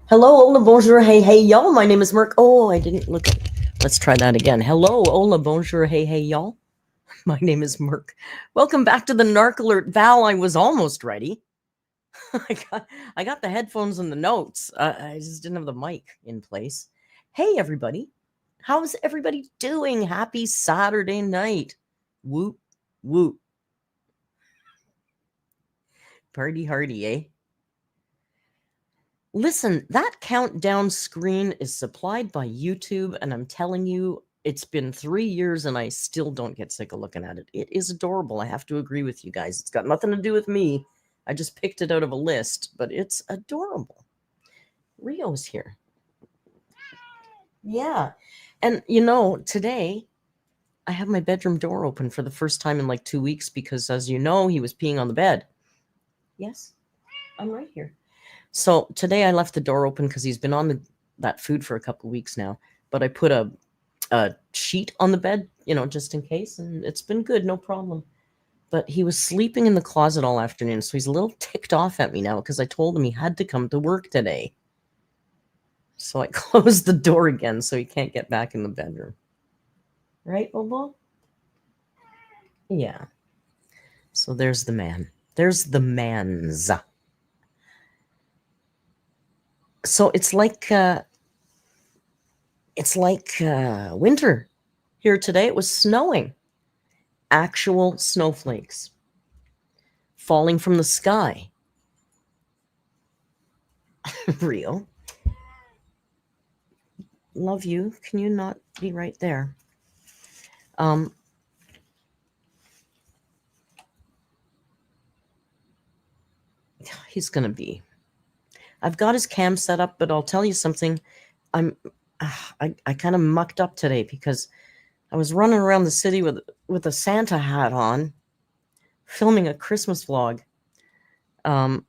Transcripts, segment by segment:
Hello, hola, bonjour, hey, hey, y'all. My name is Merc. Oh, I didn't look at it. Let's try that again. Hello, hola, bonjour, hey, hey, y'all. My name is Merc. Welcome back to the Narc Alert. Val, I was almost ready. I got the headphones and the notes. I just didn't have the mic in place. Hey, everybody. How's everybody doing? Happy Saturday night. Whoop, whoop. Party hardy, eh? Listen, that countdown screen is supplied by YouTube, and I'm telling you, it's been 3 years and I still don't get sick of looking at it. It is adorable. I have to agree with you guys. It's got nothing to do with me. I just picked it out of a list, but it's adorable. Rio's here. Yeah. And today I have my bedroom door open for the first time in like 2 weeks because, as you know, he was peeing on the bed. Yes, I'm right here. So today I left the door open because he's been on that food for a couple of weeks now. But I put a sheet on the bed, just in case, and it's been good, no problem. But he was sleeping in the closet all afternoon, so he's a little ticked off at me now because I told him he had to come to work today. So I closed the door again so he can't get back in the bedroom. Right, Bobo? Yeah. So there's the man. There's the man's. So it's like winter here today. It was snowing. Actual snowflakes falling from the sky. Rio. Love you. Can you not be right there? He's gonna be. I've got his cam set up, but I'll tell you something. I kind of mucked up today because I was running around the city with a Santa hat on, filming a Christmas vlog. And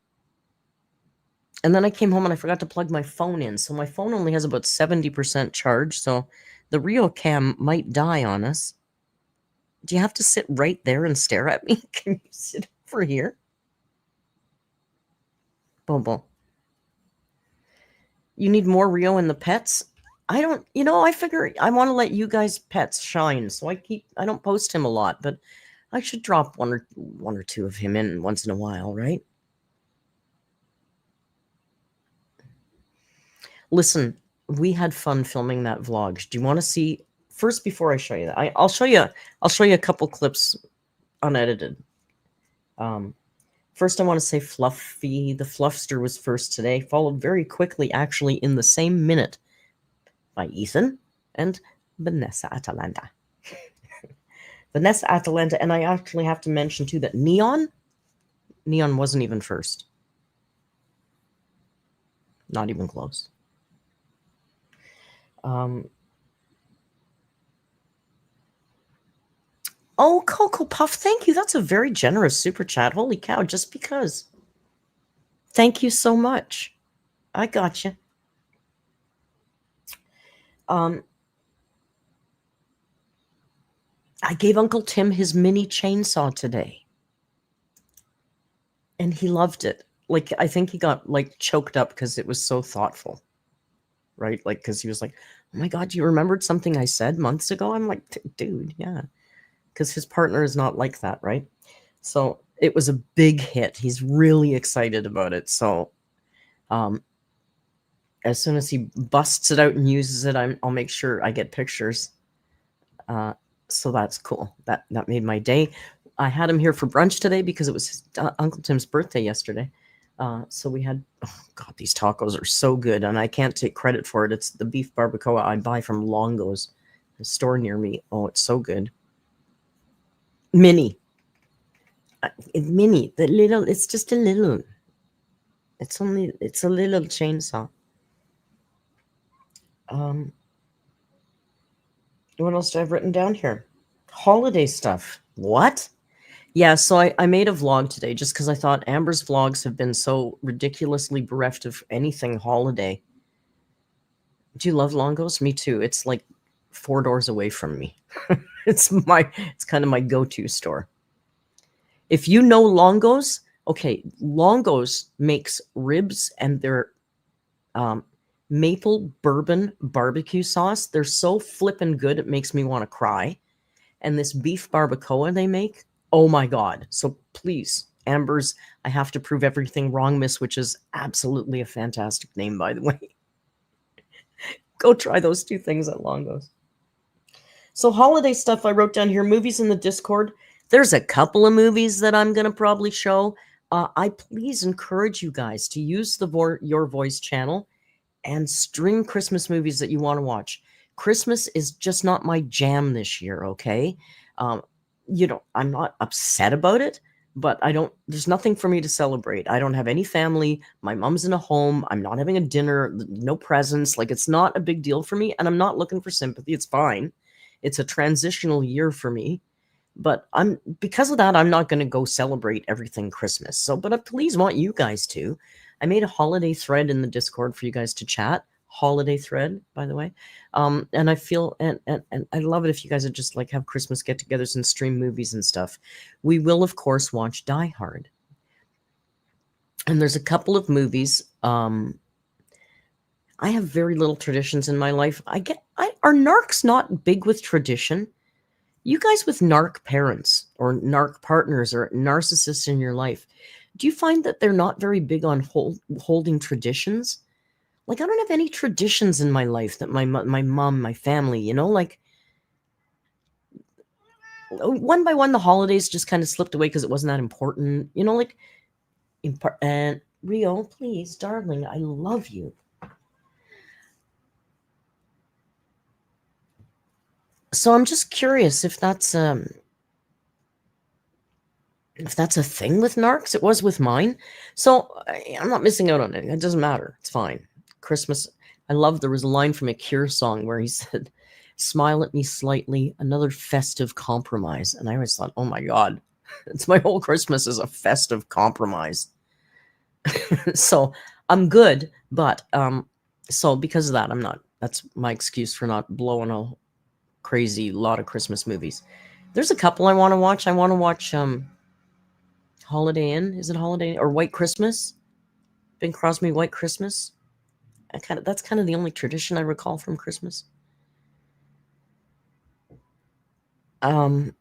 then I came home and I forgot to plug my phone in. So my phone only has about 70% charge. So the Rio cam might die on us. Do you have to sit right there and stare at me? Can you sit over here? Bobo. You need more Rio in the pets? I don't, I figure I want to let you guys pets shine. So I don't post him a lot, but I should drop one or two of him in once in a while, right? Listen, we had fun filming that vlog. Do you want to see first before I show you that? I'll show you a couple clips unedited. First I want to say Fluffy the Fluffster was first today, followed very quickly, actually in the same minute, by Ethan and Vanessa Atalanta. Vanessa Atalanta, and I actually have to mention too that Neon wasn't even first. Not even close. Oh, Cocoa Puff, thank you. That's a very generous super chat. Holy cow, just because. Thank you so much. I got you. I gave Uncle Tim his mini chainsaw today. And he loved it. Like, I think he got, choked up because it was so thoughtful. Right? Like, because he was like, oh my God, you remembered something I said months ago? I'm like, dude, yeah. Because his partner is not like that, right? So it was a big hit. He's really excited about it. So as soon as he busts it out and uses it, I'll make sure I get pictures. So that's cool. That made my day. I had him here for brunch today because it was his, Uncle Tim's birthday yesterday. So we had, oh God, these tacos are so good, and I can't take credit for it. It's the beef barbacoa I buy from Longo's, a store near me. Oh, it's so good. Mini. Mini. It's just a little. It's a little chainsaw. What else do I have written down here? Holiday stuff. What? Yeah, so I made a vlog today just because I thought Amber's vlogs have been so ridiculously bereft of anything holiday. Do you love Longo's? Me too. It's like 4 doors away from me. It's kind of my go-to store. If you know Longo's, okay, Longo's makes ribs, and they're maple bourbon barbecue sauce. They're so flippin' good, it makes me want to cry. And this beef barbacoa they make, oh my God. So please, Amber's, I have to prove everything wrong, miss, which is absolutely a fantastic name, by the way. Go try those two things at Longo's. So holiday stuff I wrote down here, movies in the Discord. There's a couple of movies that I'm going to probably show. I please encourage you guys to use the Your Voice channel and stream Christmas movies that you want to watch. Christmas is just not my jam this year, okay? I'm not upset about it, but there's nothing for me to celebrate. I don't have any family. My mom's in a home. I'm not having a dinner, no presents. Like, it's not a big deal for me, and I'm not looking for sympathy. It's fine. It's a transitional year for me. But because of that, I'm not going to go celebrate everything Christmas. So, but I please want you guys to. I made a holiday thread in the Discord for you guys to chat. Holiday thread, by the way. And I feel, and I love it if you guys would just like have Christmas get-togethers and stream movies and stuff. We will, of course, watch Die Hard. And there's a couple of movies. I have very little traditions in my life. Are narcs not big with tradition? You guys with narc parents or narc partners or narcissists in your life, do you find that they're not very big on holding traditions? Like, I don't have any traditions in my life that my mom, my family, like, one by one, the holidays just kind of slipped away because it wasn't that important, like, and Rio, please, darling, I love you. So I'm just curious if that's a thing with narcs. It was with mine. So I'm not missing out on anything. It doesn't matter. It's fine. Christmas. I love there was a line from a Cure song where he said, "Smile at me slightly, another festive compromise." And I always thought, oh my God, it's my whole Christmas is a festive compromise. So I'm good. But so because of that, that's my excuse for not blowing a crazy lot of Christmas movies. There's a couple I want to watch. I want to watch Holiday Inn. Is it Holiday or White Christmas? Bing Crosby, White Christmas. That's kind of the only tradition I recall from Christmas. And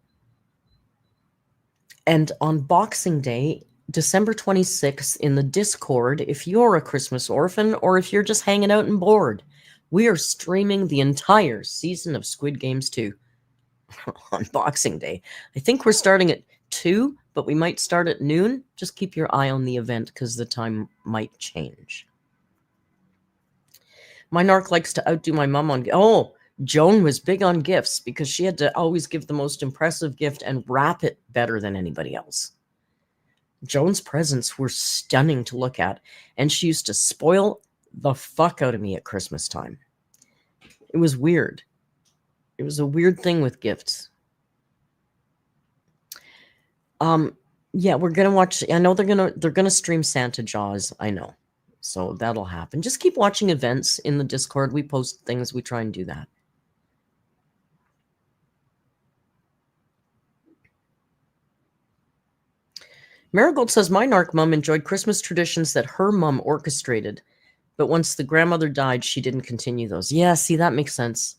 on Boxing Day, December 26th, in the Discord, if you're a Christmas orphan or if you're just hanging out and bored, we are streaming the entire season of Squid Games 2 on Boxing Day. I think we're starting at 2, but we might start at noon. Just keep your eye on the event because the time might change. My narc likes to outdo my mom on... Oh, Joan was big on gifts because she had to always give the most impressive gift and wrap it better than anybody else. Joan's presents were stunning to look at, and she used to spoil the fuck out of me at Christmas time. It was weird. It was a weird thing with gifts. Yeah, we're gonna watch. I know they're gonna stream Santa Jaws. I know, so that'll happen. Just keep watching events in the Discord. We post things. We try and do that. Marigold says my narc mom enjoyed Christmas traditions that her mom orchestrated, but once the grandmother died, she didn't continue those. Yeah, see, that makes sense.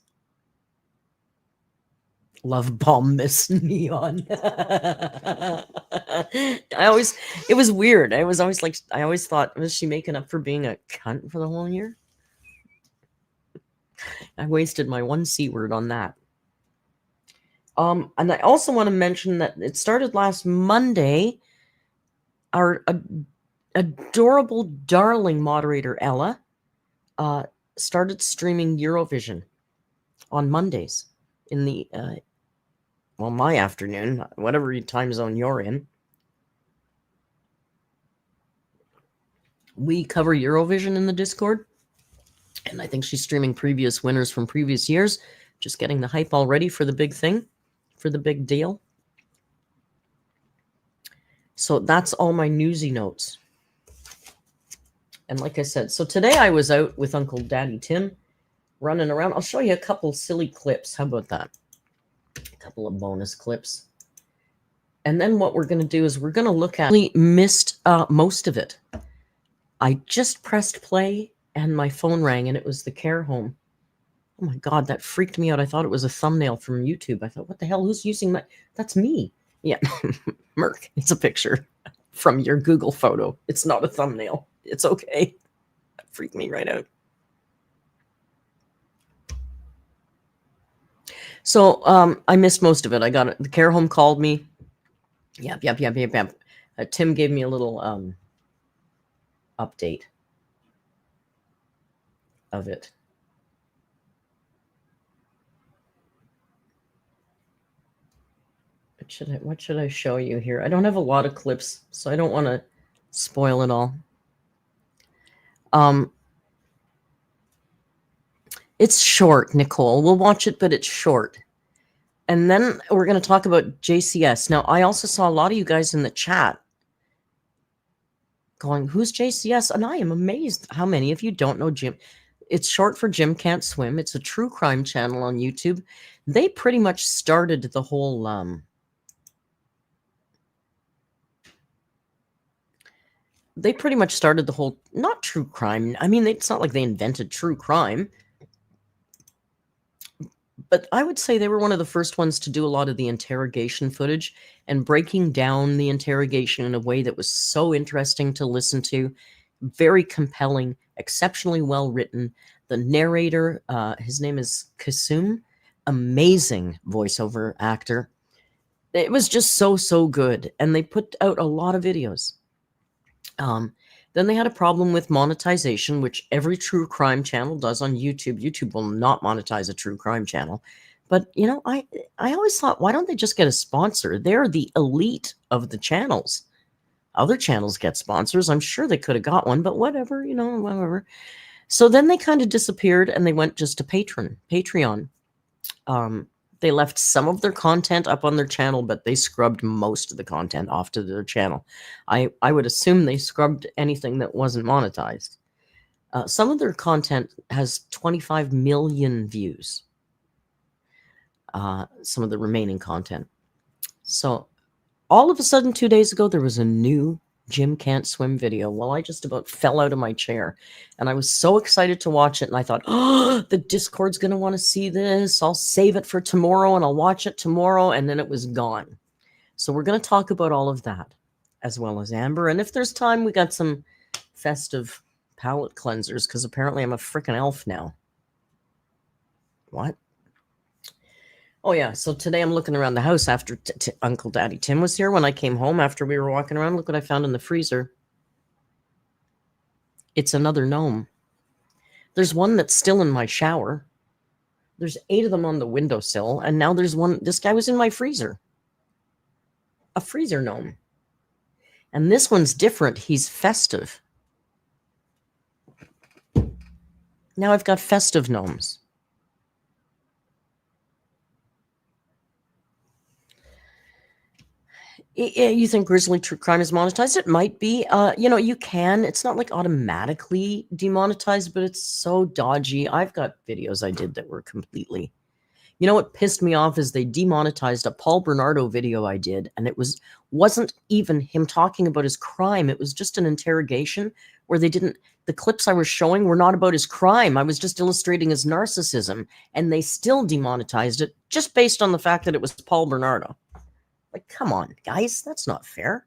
Love bomb Miss Neon. It was weird. I always thought, was she making up for being a cunt for the whole year? I wasted my one C word on that. And I also want to mention that it started last Monday. Our adorable, darling moderator, Ella, started streaming Eurovision on Mondays in the... well, my afternoon, whatever time zone you're in. We cover Eurovision in the Discord. And I think she's streaming previous winners from previous years. Just getting the hype all ready for the big thing, for the big deal. So that's all my newsy notes. And like I said, so today I was out with Uncle Daddy Tim running around. I'll show you a couple silly clips. How about that? A couple of bonus clips. And then what we're going to do is we're going to look at... I missed most of it. I just pressed play and my phone rang, and it was the care home. Oh my God, that freaked me out. I thought it was a thumbnail from YouTube. I thought, what the hell? Who's using my? That's me. Yeah, Merc. It's a picture from your Google photo. It's not a thumbnail. It's okay. That freaked me right out. So I missed most of it. I got it. The care home called me. Yep. Tim gave me a little update of it. What should I show you here? I don't have a lot of clips, so I don't want to spoil it all. It's short, Nicole. We'll watch it, but it's short. And then we're going to talk about JCS. Now, I also saw a lot of you guys in the chat going, who's JCS? And I am amazed how many of you don't know Jim. It's short for Jim Can't Swim. It's a true crime channel on YouTube. They pretty much started the whole not true crime. I mean, it's not like they invented true crime. But I would say they were one of the first ones to do a lot of the interrogation footage and breaking down the interrogation in a way that was so interesting to listen to. Very compelling, exceptionally well written. The narrator, his name is Kasum, amazing voiceover actor. It was just so good. And they put out a lot of videos. Then they had a problem with monetization, which every true crime channel does on YouTube. YouTube will not monetize a true crime channel. But, you know, I always thought, why don't they just get a sponsor? They're the elite of the channels. Other channels get sponsors. I'm sure they could have got one, but whatever, you know, whatever. So then they kind of disappeared and they went just to Patreon. They left some of their content up on their channel, but they scrubbed most of the content off to their channel. I would assume they scrubbed anything that wasn't monetized. Some of their content has 25 million views. Some of the remaining content. So all of a sudden, 2 days ago, there was a new Jim Can't Swim video. Well, I just about fell out of my chair. And I was so excited to watch it. And I thought, oh, the Discord's going to want to see this. I'll save it for tomorrow and I'll watch it tomorrow. And then it was gone. So we're going to talk about all of that, as well as Amber. And if there's time, we got some festive palette cleansers, because apparently I'm a freaking elf now. What? Oh, yeah. So today I'm looking around the house after Uncle Daddy Tim was here. When I came home after we were walking around, look what I found in the freezer. It's another gnome. There's one that's still in my shower. There's 8 of them on the windowsill. And now there's one. This guy was in my freezer. A freezer gnome. And this one's different. He's festive. Now I've got festive gnomes. You think Grizzly True Crime is monetized? It might be. You know, you can. It's not like automatically demonetized, but it's so dodgy. I've got videos I did that were completely... You know what pissed me off is they demonetized a Paul Bernardo video I did, and it wasn't even him talking about his crime. It was just an interrogation where they didn't... The clips I was showing were not about his crime. I was just illustrating his narcissism, and they still demonetized it just based on the fact that it was Paul Bernardo. Like, come on, guys. That's not fair.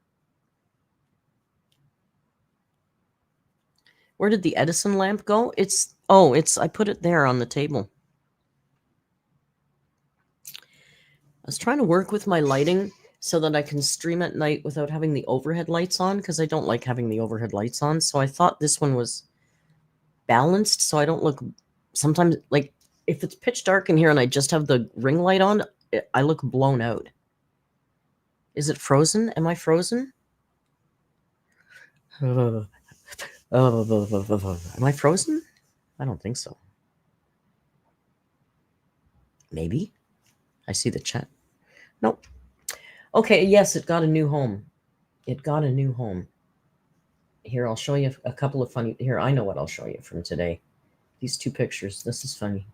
Where did the Edison lamp go? I put it there on the table. I was trying to work with my lighting so that I can stream at night without having the overhead lights on, because I don't like having the overhead lights on. So I thought this one was balanced so I don't look... Sometimes, like, if it's pitch dark in here and I just have the ring light on, I look blown out. Is it frozen? Am I frozen? Am I frozen? I don't think so. Maybe. I see the chat. Nope. Okay, yes, it got a new home. It got a new home. Here, I'll show you a couple of funny... Here, I know what I'll show you from today. These 2 pictures. This is funny.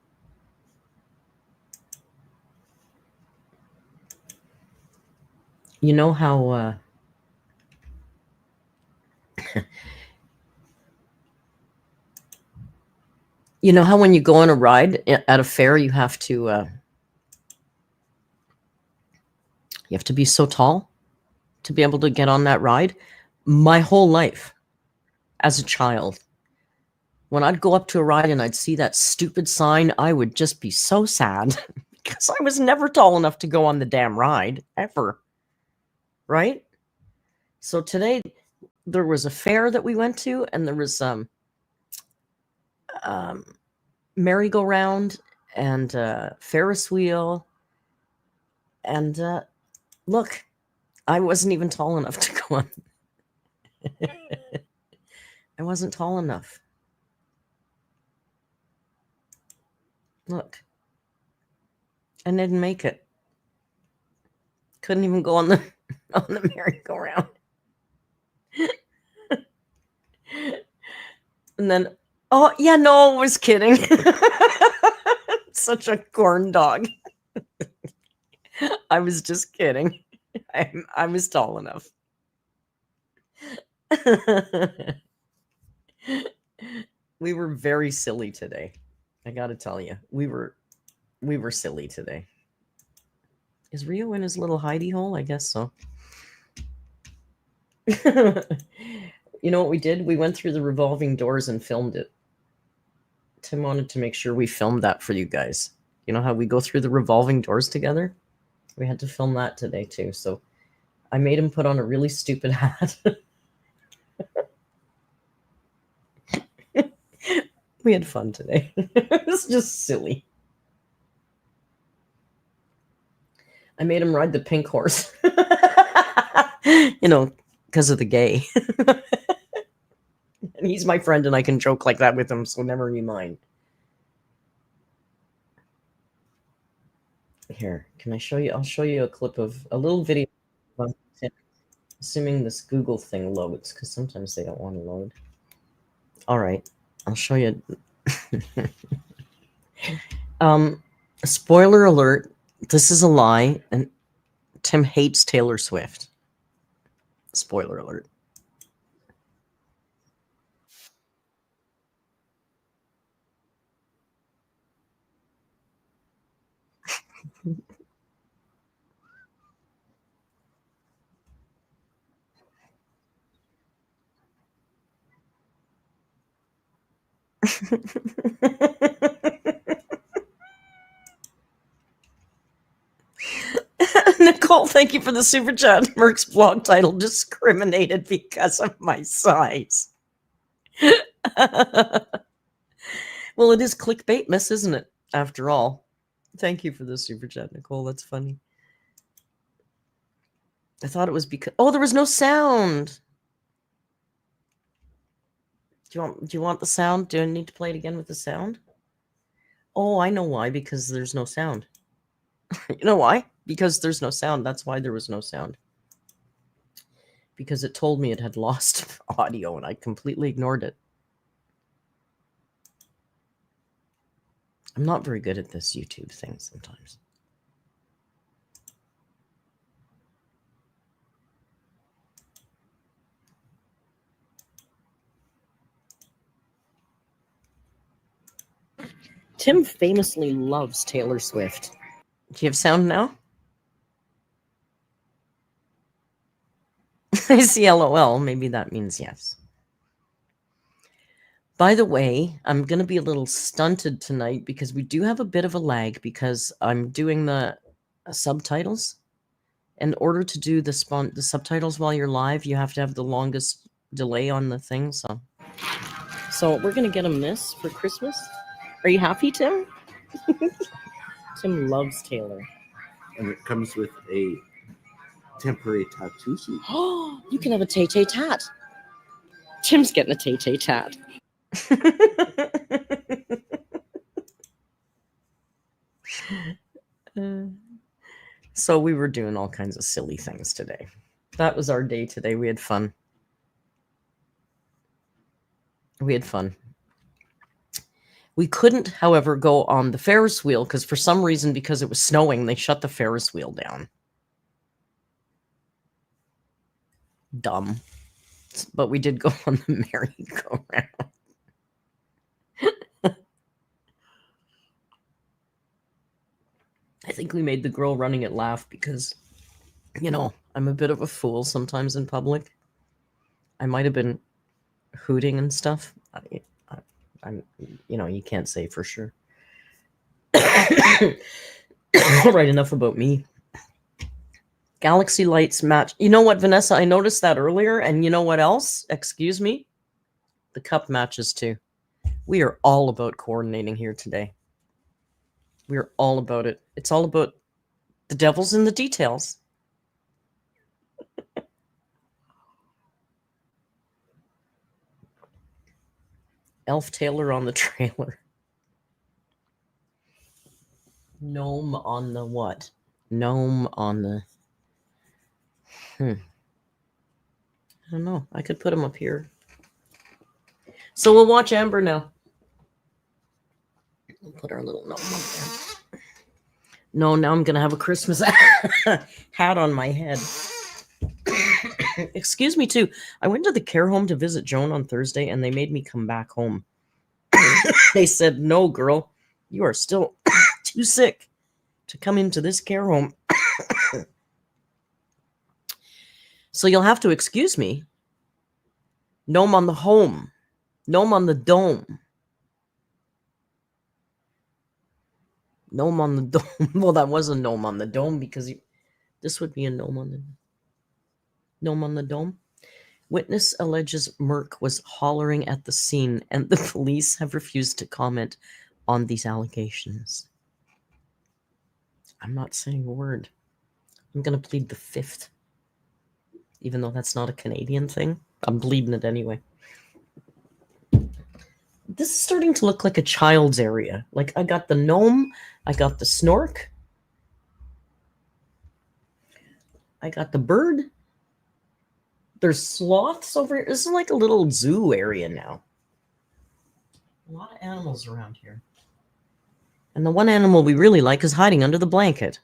You know how... You know how when you go on a ride at a fair, you have to be so tall to be able to get on that ride? My whole life as a child, when I'd go up to a ride and I'd see that stupid sign, I would just be so sad because I was never tall enough to go on the damn ride, ever. Right? So today there was a fair that we went to, and there was merry-go-round and Ferris wheel. And look, I wasn't even tall enough to go on. I wasn't tall enough. Look. I didn't make it. Couldn't even go on the merry-go-round. And then, oh yeah, no, I was kidding. Such a corn dog. I was just kidding. I was tall enough. We were very silly today. I gotta tell you, we were silly today. Is Rio in his little hidey hole? I guess so. You know what we did? We went through the revolving doors and filmed it. Tim wanted to make sure we filmed that for you guys. You know how we go through the revolving doors together? We had to film that today too. So I made him put on a really stupid hat. We had fun today. It was just silly. I made him ride the pink horse. You know, because of the gay. And he's my friend and I can joke like that with him, so never you mind. Here, can I show you? I'll show you a clip of a little video. Assuming this Google thing loads, because sometimes they don't want to load. All right, I'll show you. Spoiler alert, this is a lie, and Tim hates Taylor Swift. Spoiler alert. Nicole, thank you for the super chat. Merc's blog title, discriminated because of my size. Well, it is clickbait, miss, isn't it? After all. Thank you for the super chat, Nicole. That's funny. I thought it was because... Oh, there was no sound. Do you want the sound? Do I need to play it again with the sound? Oh, I know why. Because there's no sound. You know why? Because there's no sound. That's why there was no sound. Because it told me it had lost audio and I completely ignored it. I'm not very good at this YouTube thing sometimes. Tim famously loves Taylor Swift. Do you have sound now? I see LOL. Maybe that means yes. By the way, I'm going to be a little stunted tonight because we do have a bit of a lag because I'm doing the subtitles. In order to do the subtitles while you're live, you have to have the longest delay on the thing. So we're going to get him this for Christmas. Are you happy, Tim? Tim loves Taylor. And it comes with a temporary tattoo sheet. Oh, you can have a Tay-Tay tat. Tim's getting a Tay-Tay tat. So we were doing all kinds of silly things today. That was our day today. We had fun. We had fun. We couldn't, however, go on the Ferris wheel because for some reason, because it was snowing, they shut the Ferris wheel down. Dumb. But we did go on the merry-go-round. I think we made the girl running it laugh because, you know, I'm a bit of a fool sometimes in public. I might have been hooting and stuff. I'm, you know, you can't say for sure. All right, enough about me. Galaxy lights match. You know what, Vanessa? I noticed that earlier. And you know what else? Excuse me? The cup matches too. We are all about coordinating here today. We are all about it. It's all about the devil's in the details. Elf Taylor on the trailer. Gnome on the what? Gnome on the... I don't know. I could put him up here. So we'll watch Amber now. We'll put our little gnome up there. No, now I'm going to have a Christmas hat on my head. Excuse me, too. I went to the care home to visit Joan on Thursday, and they made me come back home. They said, no, girl, you are still too sick to come into this care home. So you'll have to excuse me. Gnome on the home. Gnome on the dome. Gnome on the dome. Well, that was a gnome on the dome because this would be a gnome on the dome. Witness alleges Merc was hollering at the scene, and the police have refused to comment on these allegations. I'm not saying a word. I'm going to plead the fifth. Even though that's not a Canadian thing, I'm pleading it anyway. This is starting to look like a child's area. Like, I got the gnome, I got the snork, I got the bird. There's sloths over here. This is like a little zoo area now. A lot of animals around here. And the one animal we really like is hiding under the blanket.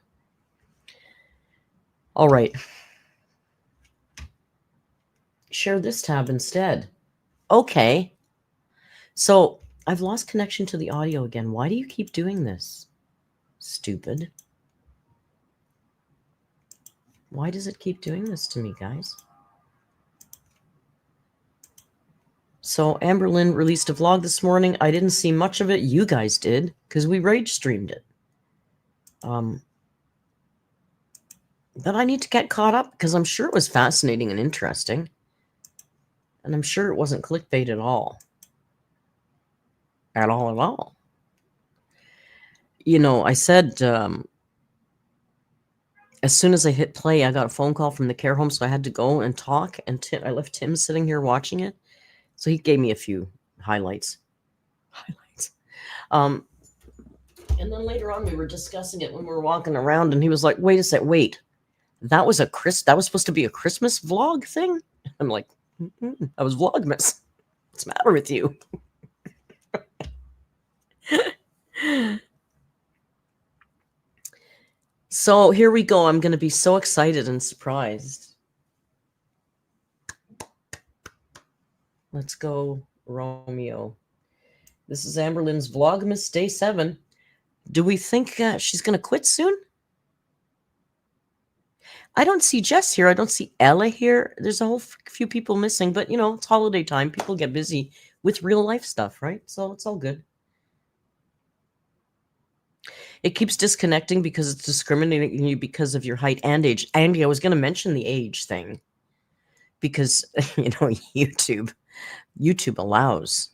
All right. Share this tab instead. Okay. So I've lost connection to the audio again. Why do you keep doing this? Stupid. Why does it keep doing this to me, guys? So AMberlynn released a vlog this morning. I didn't see much of it. You guys did, because we rage streamed it. But I need to get caught up, because I'm sure it was fascinating and interesting. And I'm sure it wasn't clickbait at all. At all. You know, I said, as soon as I hit play, I got a phone call from the care home, so I had to go and talk. And I left Tim sitting here watching it. So he gave me a few highlights. And then later on, we were discussing it when we were walking around, and he was like, wait a sec, wait. That was supposed to be a Christmas vlog thing? I'm like, I was Vlogmas. What's the matter with you? So here we go. I'm going to be so excited and surprised. Let's go, Romeo. This is AMberlynns Vlogmas Day 7. Do we think she's going to quit soon? I don't see Jess here. I don't see Ella here. There's a whole few people missing. But, you know, it's holiday time. People get busy with real life stuff, right? So it's all good. It keeps disconnecting because it's discriminating you because of your height and age. Andy, I was going to mention the age thing. Because, you know, YouTube allows,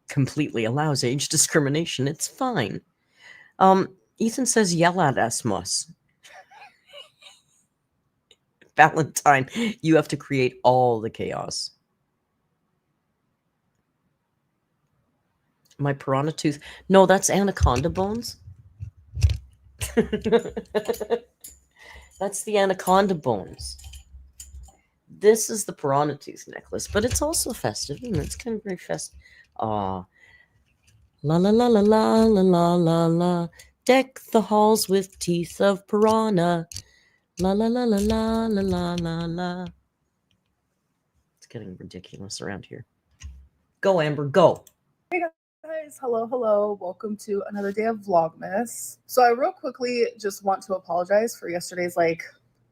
completely allows age discrimination. It's fine. Ethan says, yell at us, Moss. Valentine, you have to create all the chaos. My piranha tooth. No, that's anaconda bones. That's the anaconda bones. This is the piranha tooth necklace, but it's also festive, and it's kind of very festive. La la la la la la la la la. Deck the halls with teeth of piranha. La la la la la la la la la. It's getting ridiculous around here. Go, Amber, go. Guys, hello, welcome to another day of Vlogmas. So I real quickly just want to apologize for yesterday's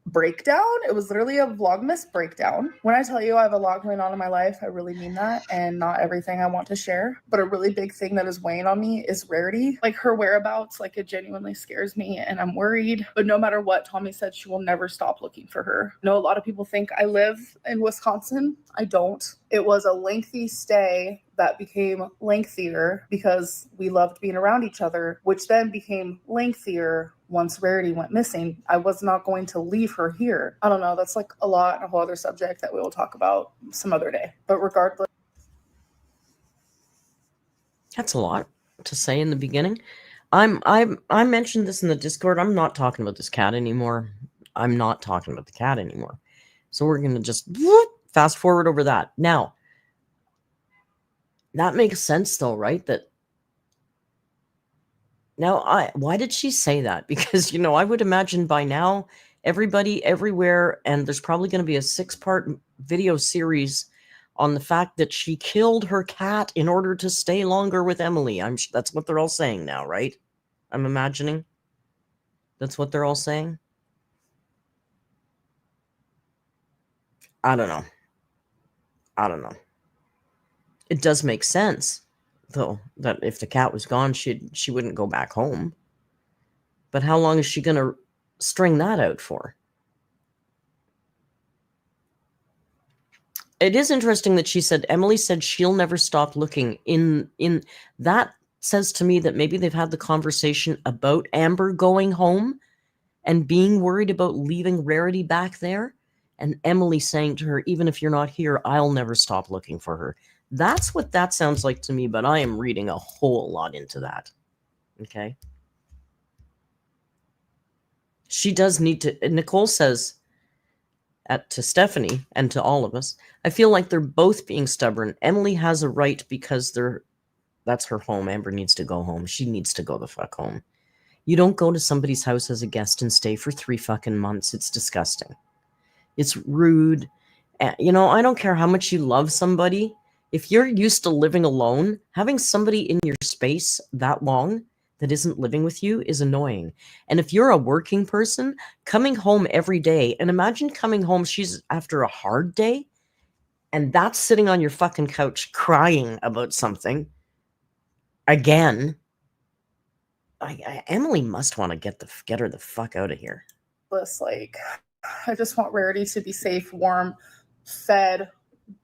breakdown. It was literally a Vlogmas breakdown. When I tell you I have a lot going on in my life, I really mean that, and not everything I want to share. But a really big thing that is weighing on me is Rarity. Like her whereabouts, like it genuinely scares me and I'm worried. But no matter what, Tommy said she will never stop looking for her. I know a lot of people think I live in Wisconsin. I don't. It was a lengthy stay that became lengthier because we loved being around each other, which then became lengthier once Rarity went missing. I was not going to leave her here. I don't know. That's like a lot and a whole other subject that we will talk about some other day. But regardless. That's a lot to say in the beginning. I mentioned this in the Discord. I'm not talking about this cat anymore. I'm not talking about the cat anymore. So we're going to just fast forward over that. Now, that makes sense though, right? Why did she say that? Because, I would imagine by now, everybody everywhere, and there's probably going to be a 6-part video series on the fact that she killed her cat in order to stay longer with Emily. That's what they're all saying now, right? I'm imagining. That's what they're all saying. I don't know. It does make sense, though, that if the cat was gone, she wouldn't go back home. But how long is she going to string that out for? It is interesting that she said, Emily said she'll never stop looking. In that says to me that maybe they've had the conversation about Amber going home and being worried about leaving Rarity back there, and Emily saying to her, even if you're not here, I'll never stop looking for her. That's what that sounds like to me, but I am reading a whole lot into that. Okay? She does need to... Nicole says to Stephanie and to all of us, I feel like they're both being stubborn. Emily has a right because that's her home. Amber needs to go home. She needs to go the fuck home. You don't go to somebody's house as a guest and stay for 3 fucking months. It's disgusting. It's rude. I don't care how much you love somebody. If you're used to living alone, having somebody in your space that long that isn't living with you is annoying. And if you're a working person, coming home every day, and imagine coming home, she's after a hard day, and that's sitting on your fucking couch crying about something. Again, Emily must want to get her the fuck out of here. I just want Rarity to be safe, warm, fed,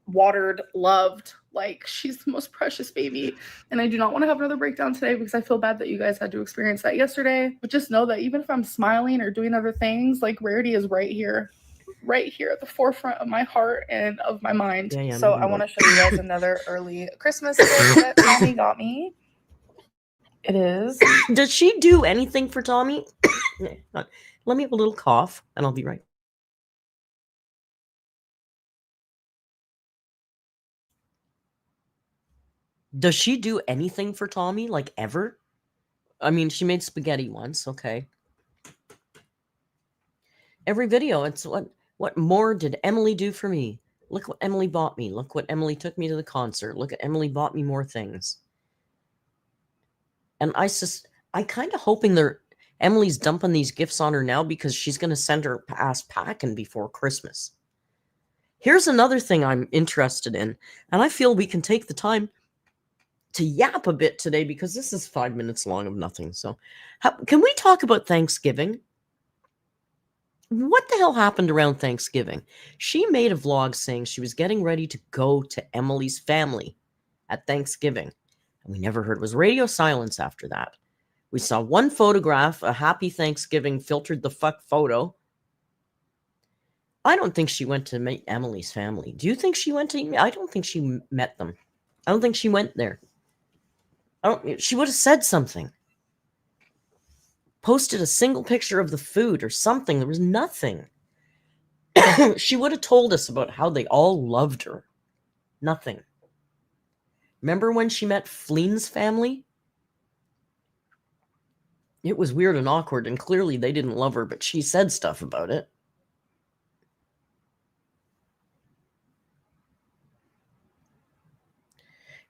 watered, loved. Like, she's the most precious baby. And I do not want to have another breakdown today because I feel bad that you guys had to experience that yesterday. But just know that even if I'm smiling or doing other things, like, Rarity is right here at the forefront of my heart and of my mind. Yeah, so I want to show you guys another early Christmas gift that Tommy got me. It is. Does she do anything for Tommy? Let me have a little cough, and I'll be right. Does she do anything for Tommy, like, ever? I mean, she made spaghetti once, okay. Every video, it's what more did Emily do for me? Look what Emily bought me. Look what Emily took me to the concert. Look at Emily bought me more things. And I kind of hoping Emily's dumping these gifts on her now because she's going to send her ass packing before Christmas. Here's another thing I'm interested in, and I feel we can take the time to yap a bit today because this is 5 minutes long of nothing. So can we talk about Thanksgiving? What the hell happened around Thanksgiving? She made a vlog saying she was getting ready to go to Emily's family at Thanksgiving. And we never heard. It was radio silence after that. We saw one photograph, a happy Thanksgiving filtered the fuck photo. I don't think she went to meet Emily's family. Do you think she went to? I don't think she met them. I don't think she went there. She would have said something. Posted a single picture of the food or something. There was nothing. She would have told us about how they all loved her. Nothing. Remember when she met Fleen's family? It was weird and awkward, and clearly they didn't love her, but she said stuff about it.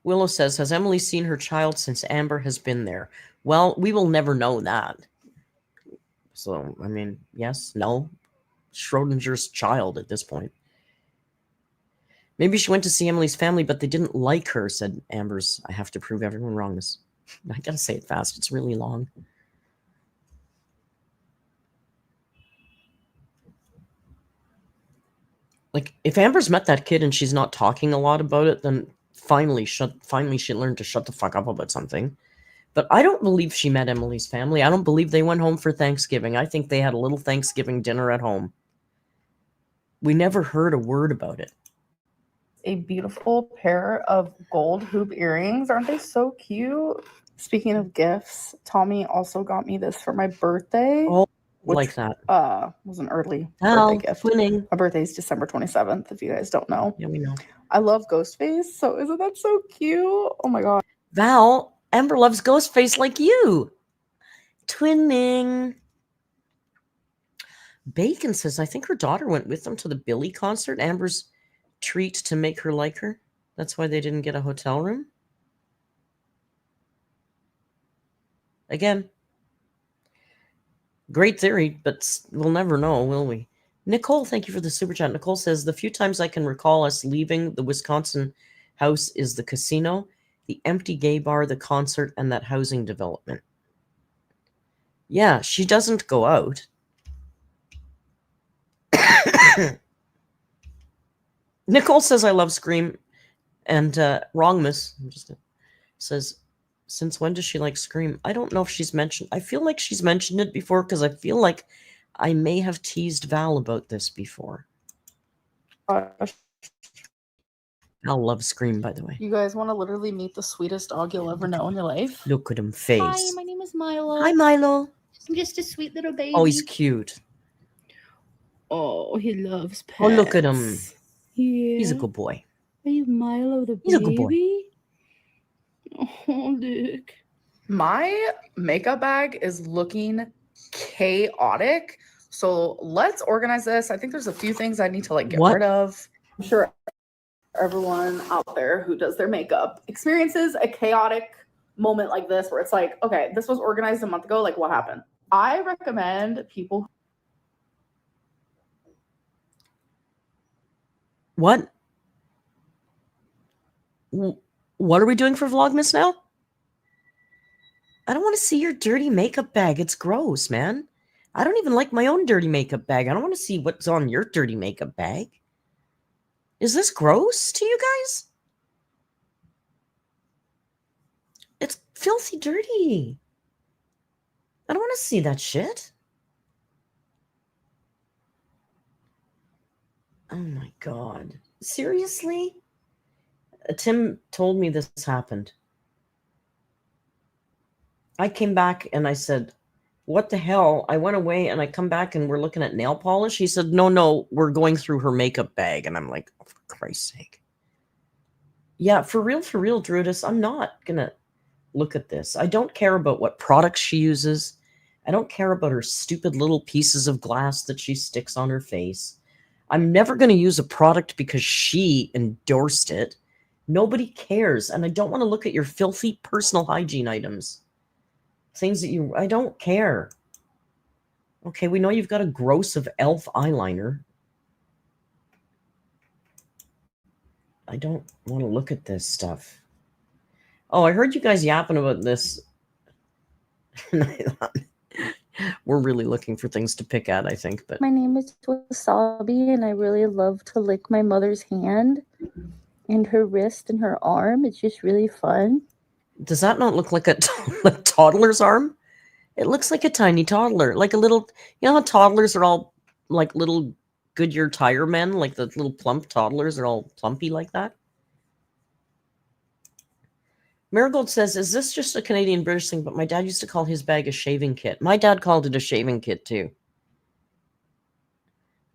Willow says, has Emily seen her child since Amber has been there? Well, we will never know that. So, I mean, yes, no. Schrodinger's child at this point. Maybe she went to see Emily's family, but they didn't like her, said Amber's. I have to prove everyone wrong. I gotta say it fast. It's really long. Like, if Amber's met that kid and she's not talking a lot about it, then finally she learned to shut the fuck up about something. But I don't believe she met Emily's family. I don't believe they went home for Thanksgiving. I think they had a little Thanksgiving dinner at home. We never heard a word about it. A beautiful pair of gold hoop earrings. Aren't they so cute? Speaking of gifts, Tommy also got me this for my birthday. Oh, which, like that. Was an early Al, birthday gift. winning. My birthday is December 27th, if you guys don't know. Yeah, we know. I love Ghostface, so isn't that so cute? Oh my god. Val, Amber loves Ghostface like you. Twinning. Bacon says, I think her daughter went with them to the Billy concert. Amber's treat to make her like her. That's why they didn't get a hotel room. Again, great theory, but we'll never know, will we? Nicole, thank you for the super chat. Nicole says, the few times I can recall us leaving the Wisconsin house is the casino, the empty gay bar, the concert, and that housing development. Yeah, she doesn't go out. Nicole says, I love Scream. And Wrongmas says, since when does she like Scream? I don't know if she's mentioned. I feel like she's mentioned it before because I feel like I may have teased Val about this before. Gosh. Val loves Scream, by the way. You guys want to literally meet the sweetest dog you'll ever know in your life? Look at him face. Hi, my name is Milo. Hi, Milo. I'm just a sweet little baby. Oh, he's cute. Oh, he loves pets. Oh, look at him. Yeah. He's a good boy. Are you Milo the baby? He's a good boy. Oh, look. My makeup bag is looking chaotic. So let's organize this. I think there's a few things I need to get What? rid of. I'm sure everyone out there who does their makeup experiences a chaotic moment like this where it's like, okay, this was organized a month ago. Like, what happened? I recommend people. What? What are we doing for Vlogmas now? I don't want to see your dirty makeup bag. It's gross, man. I don't even like my own dirty makeup bag. I don't want to see what's on your dirty makeup bag. Is this gross to you guys? It's filthy dirty. I don't want to see that shit. Oh my God. Seriously? Tim told me this happened. I came back and I said, what the hell? I went away and I come back and we're looking at nail polish. He said, no, we're going through her makeup bag. And I'm like, oh, for Christ's sake. Yeah, for real, Drudis, I'm not going to look at this. I don't care about what products she uses. I don't care about her stupid little pieces of glass that she sticks on her face. I'm never going to use a product because she endorsed it. Nobody cares. And I don't want to look at your filthy personal hygiene items. Things that I don't care. Okay, we know you've got a gross of e.l.f. eyeliner. I don't want to look at this stuff. Oh, I heard you guys yapping about this. We're really looking for things to pick at, I think. But My name is Wasabi, and I really love to lick my mother's hand and her wrist and her arm. It's just really fun. does that not look like a toddler's arm? It looks like a tiny toddler, like a little. You know how toddlers are all like little Goodyear tire men, like the little plump toddlers are all plumpy like that. Marigold says, is this just a Canadian British thing? But my dad used to call his bag a shaving kit. My dad called it a shaving kit too.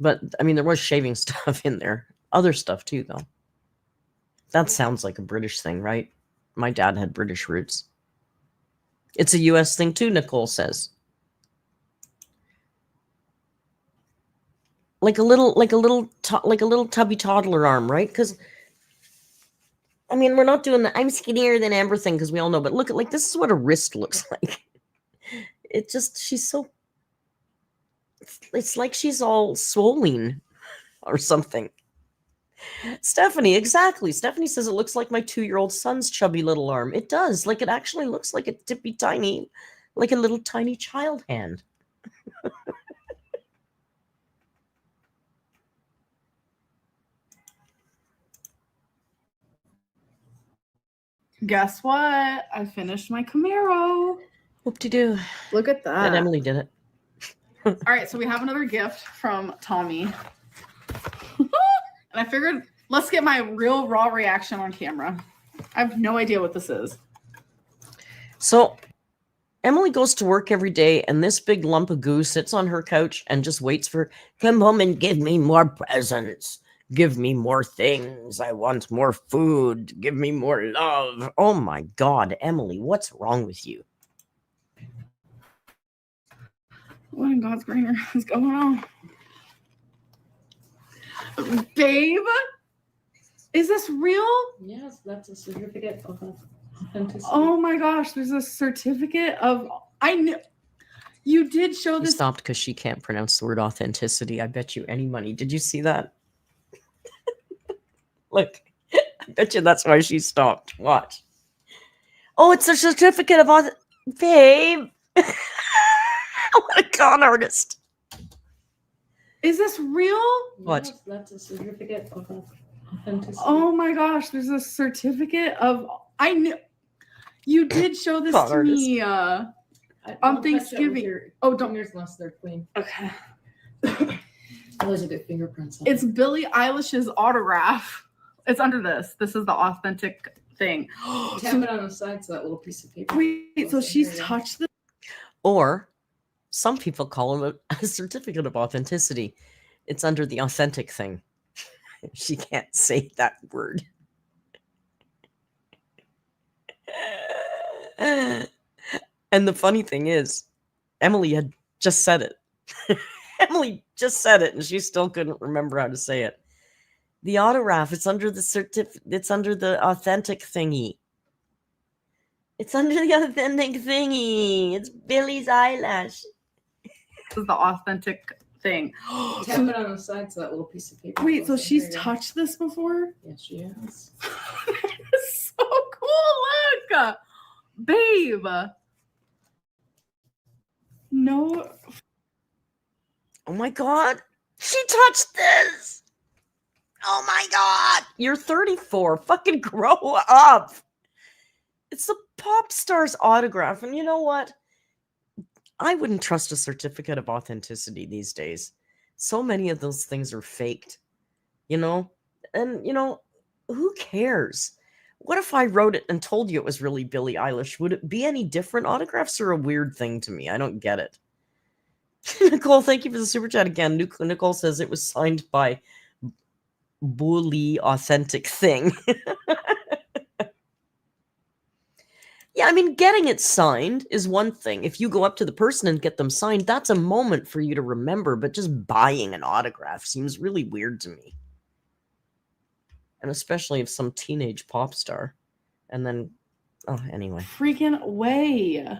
But I mean, there was shaving stuff in there. Other stuff too, though. That sounds like a British thing, right? My dad had British roots. It's a US thing too, Nicole says. Like a little tubby toddler arm, right? Because I mean, we're not doing the I'm skinnier than Amber thing because we all know, but look at like this is what a wrist looks like. It just she's so it's like she's all swollen or something. Stephanie, exactly. Stephanie says it looks like my 2-year-old son's chubby little arm. It does. Like it actually looks like a tippy tiny, like a little tiny child hand. Guess what? I finished my Camaro. Whoop-de-doo. Look at that. And Emily did it. All right, so we have another gift from Tommy. And I figured let's get my real raw reaction on camera. I have no idea what this is. So Emily goes to work every day, and this big lump of goo sits on her couch and just waits for, come home and give me more presents. Give me more things. I want more food. Give me more love. Oh my God, Emily, what's wrong with you? What in God's greener is going on? Babe? Is this real? Yes, that's a certificate of authenticity. Oh my gosh, there's a certificate of I knew you did show You this. stopped because she can't pronounce the word authenticity. I bet you any money. Did you see that? Look, I bet you that's why she stopped. Watch. Oh, it's a certificate of babe. What a con artist. Is this real? What? Yes, that's a certificate of authenticity. Oh my gosh, there's a certificate of I knew you did show this Con to artist. me on Don't touch it with Thanksgiving. your Oh, don't. fingers unless they're clean. Okay. Those are good fingerprints. It's Billie Eilish's autograph. It's under this. This is the authentic thing. Tap it on the side so that little piece of paper. Wait, so goes in she's there, yeah. touched this? Or some people call it a certificate of authenticity. It's under the authentic thing. She can't say that word. And the funny thing is, Emily had just said it. Emily just said it, and she still couldn't remember how to say it. The autograph, it's under the it's under the authentic thingy. It's under the authentic thingy. It's Billie's eyelash. This is the authentic thing. Tap it on the side so that little piece of paper. Wait, so goes in she's there, yeah. touched this before? Yes, she has. It's so cool. Look, babe. No. Oh my God. She touched this. Oh my God. You're 34. Fucking grow up. It's a pop star's autograph. And you know what? I wouldn't trust a certificate of authenticity these days. So many of those things are faked, you know? And, you know, who cares? What if I wrote it and told you it was really Billie Eilish? Would it be any different? Autographs are a weird thing to me. I don't get it. Nicole, thank you for the super chat again. Nicole says it was signed by Bully Authentic Thing. Yeah, I mean, getting it signed is one thing. If you go up to the person and get them signed, that's a moment for you to remember. But just buying an autograph seems really weird to me. And especially if some teenage pop star. And then, oh, anyway. Freaking way.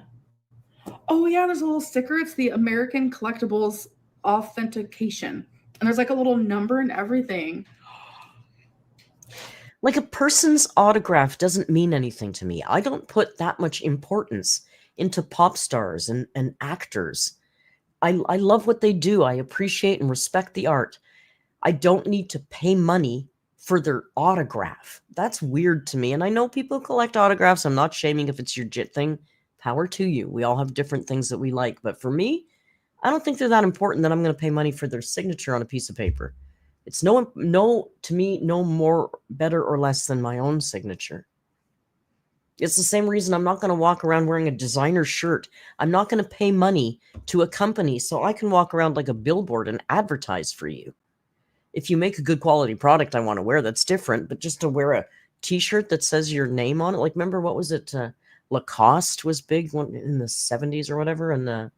Oh, yeah, there's a little sticker. It's the American Collectibles Authentication. And there's like a little number and everything. Like a person's autograph doesn't mean anything to me. I don't put that much importance into pop stars and actors. I love what they do. I appreciate and respect the art. I don't need to pay money for their autograph. That's weird to me. And I know people collect autographs. I'm not shaming if it's your jit thing. Power to you. We all have different things that we like. But for me, I don't think they're that important that I'm going to pay money for their signature on a piece of paper. It's no to me, no more better or less than my own signature. It's the same reason I'm not going to walk around wearing a designer shirt. I'm not going to pay money to a company so I can walk around like a billboard and advertise for you. If you make a good quality product I want to wear, that's different. But just to wear a t-shirt that says your name on it, like remember, what was it? Lacoste was big in the 70s or whatever. And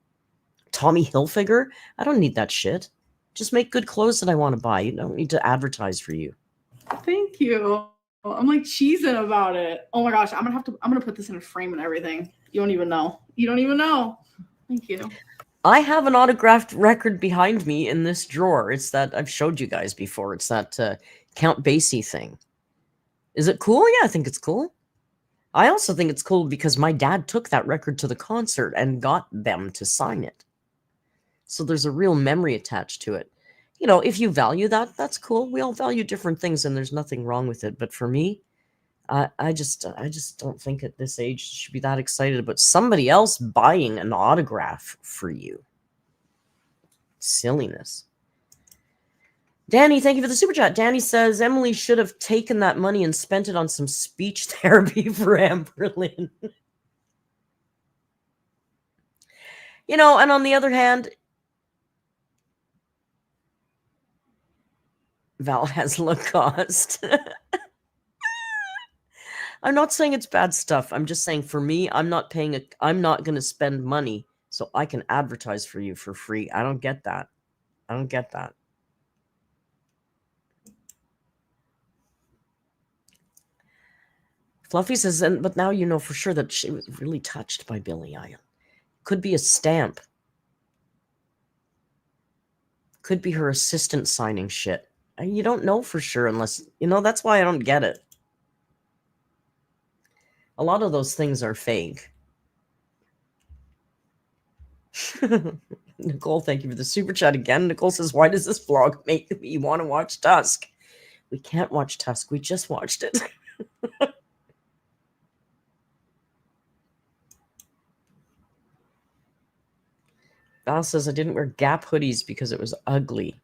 Tommy Hilfiger. I don't need that shit. Just make good clothes that I want to buy. You don't need to advertise for you. Thank you. I'm like cheesing about it. Oh my gosh, I'm gonna put this in a frame and everything. You don't even know. You don't even know. Thank you. I have an autographed record behind me in this drawer. It's that I've showed you guys before. It's that Count Basie thing. Is it cool? Yeah, I think it's cool. I also think it's cool because my dad took that record to the concert and got them to sign it. So there's a real memory attached to it. You know, if you value that, that's cool. We all value different things and there's nothing wrong with it. But for me, I just don't think at this age you should be that excited about somebody else buying an autograph for you. Silliness. Danny, thank you for the super chat. Danny says Emily should have taken that money and spent it on some speech therapy for Amberlyn. You know, and on the other hand, Val has Lacoste. I'm not saying it's bad stuff. I'm just saying for me, I'm not going to spend money so I can advertise for you for free. I don't get that. I don't get that. Fluffy says, but now you know for sure that she was really touched by Billie Eilish. Could be a stamp. Could be her assistant signing shit. You don't know for sure unless, you know, that's why I don't get it. A lot of those things are fake. Nicole, thank you for the super chat again. Nicole says, why does this vlog make me want to watch Tusk? We can't watch Tusk. We just watched it. Val says, I didn't wear Gap hoodies because it was ugly.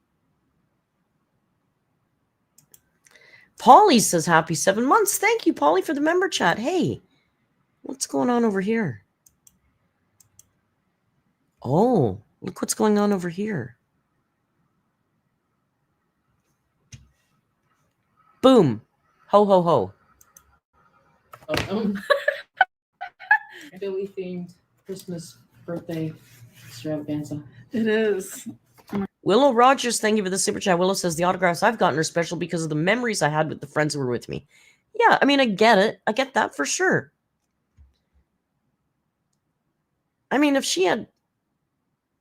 Polly says, happy 7 months. Thank you, Polly, for the member chat. Hey, what's going on over here? Oh, look what's going on over here. Boom. Ho, ho, ho. Billy themed Christmas birthday extravaganza. It is. Willow Rogers, thank you for the super chat. Willow says the autographs I've gotten are special because of the memories I had with the friends who were with me. Yeah, I mean, I get it. I get that for sure. I mean, if she had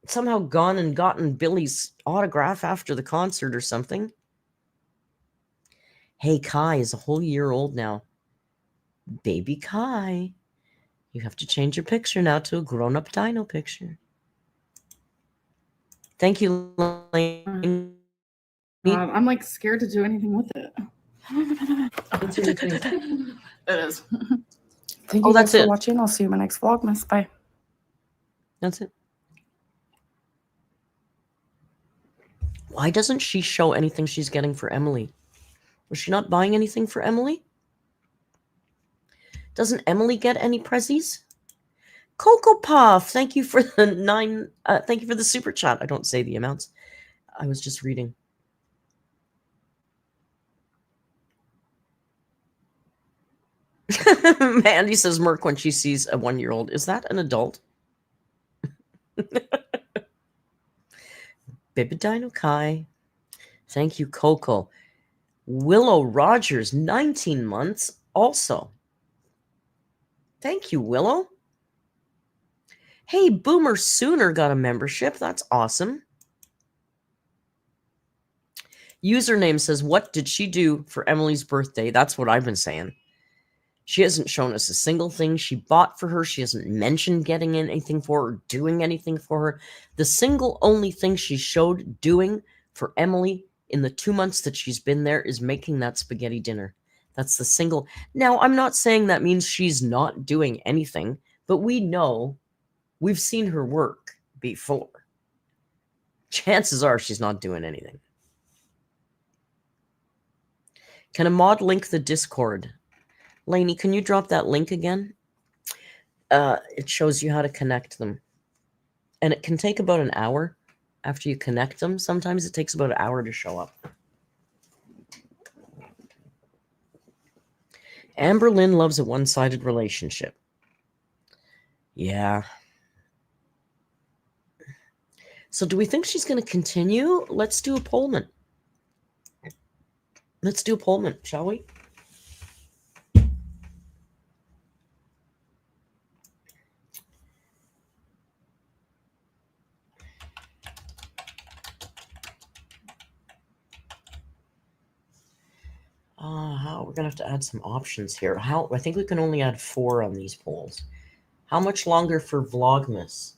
somehow gone and gotten Billy's autograph after the concert or something. Hey, Kai is a whole year old now. Baby Kai. You have to change your picture now to a grown-up dino picture. Thank you, Lane. I'm like scared to do anything with it. That's what it is. It is. Thank Oh, you that's guys for it. watching. I'll see you in my next Vlogmas. Bye. That's it. Why doesn't she show anything she's getting for Emily? Was she not buying anything for Emily? Doesn't Emily get any prezzies? Cocoa Puff, thank you for the thank you for the super chat. I don't say the amounts. I was just reading. Mandy says Merc when she sees a 1-year-old. Is that an adult? Baby Dino Kai. Thank you, Coco. Willow Rogers, 19 months also. Thank you, Willow. Hey, Boomer Sooner got a membership. That's awesome. Username says, what did she do for Emily's birthday? That's what I've been saying. She hasn't shown us a single thing she bought for her. She hasn't mentioned getting anything for her or doing anything for her. The single only thing she showed doing for Emily in the 2 months that she's been there is making that spaghetti dinner. That's the single. Now, I'm not saying that means she's not doing anything, but we know we've seen her work before. Chances are she's not doing anything. Can a mod link the Discord? Lainey, can you drop that link again? It shows you how to connect them. And it can take about an hour after you connect them. Sometimes it takes about an hour to show up. Amberlyn loves a one-sided relationship. Yeah. So do we think she's going to continue? Let's do a Pullman. Let's do a Pullman, shall we? How we're gonna have to add some options here. How I think we can only add 4 on these polls. How much longer for Vlogmas?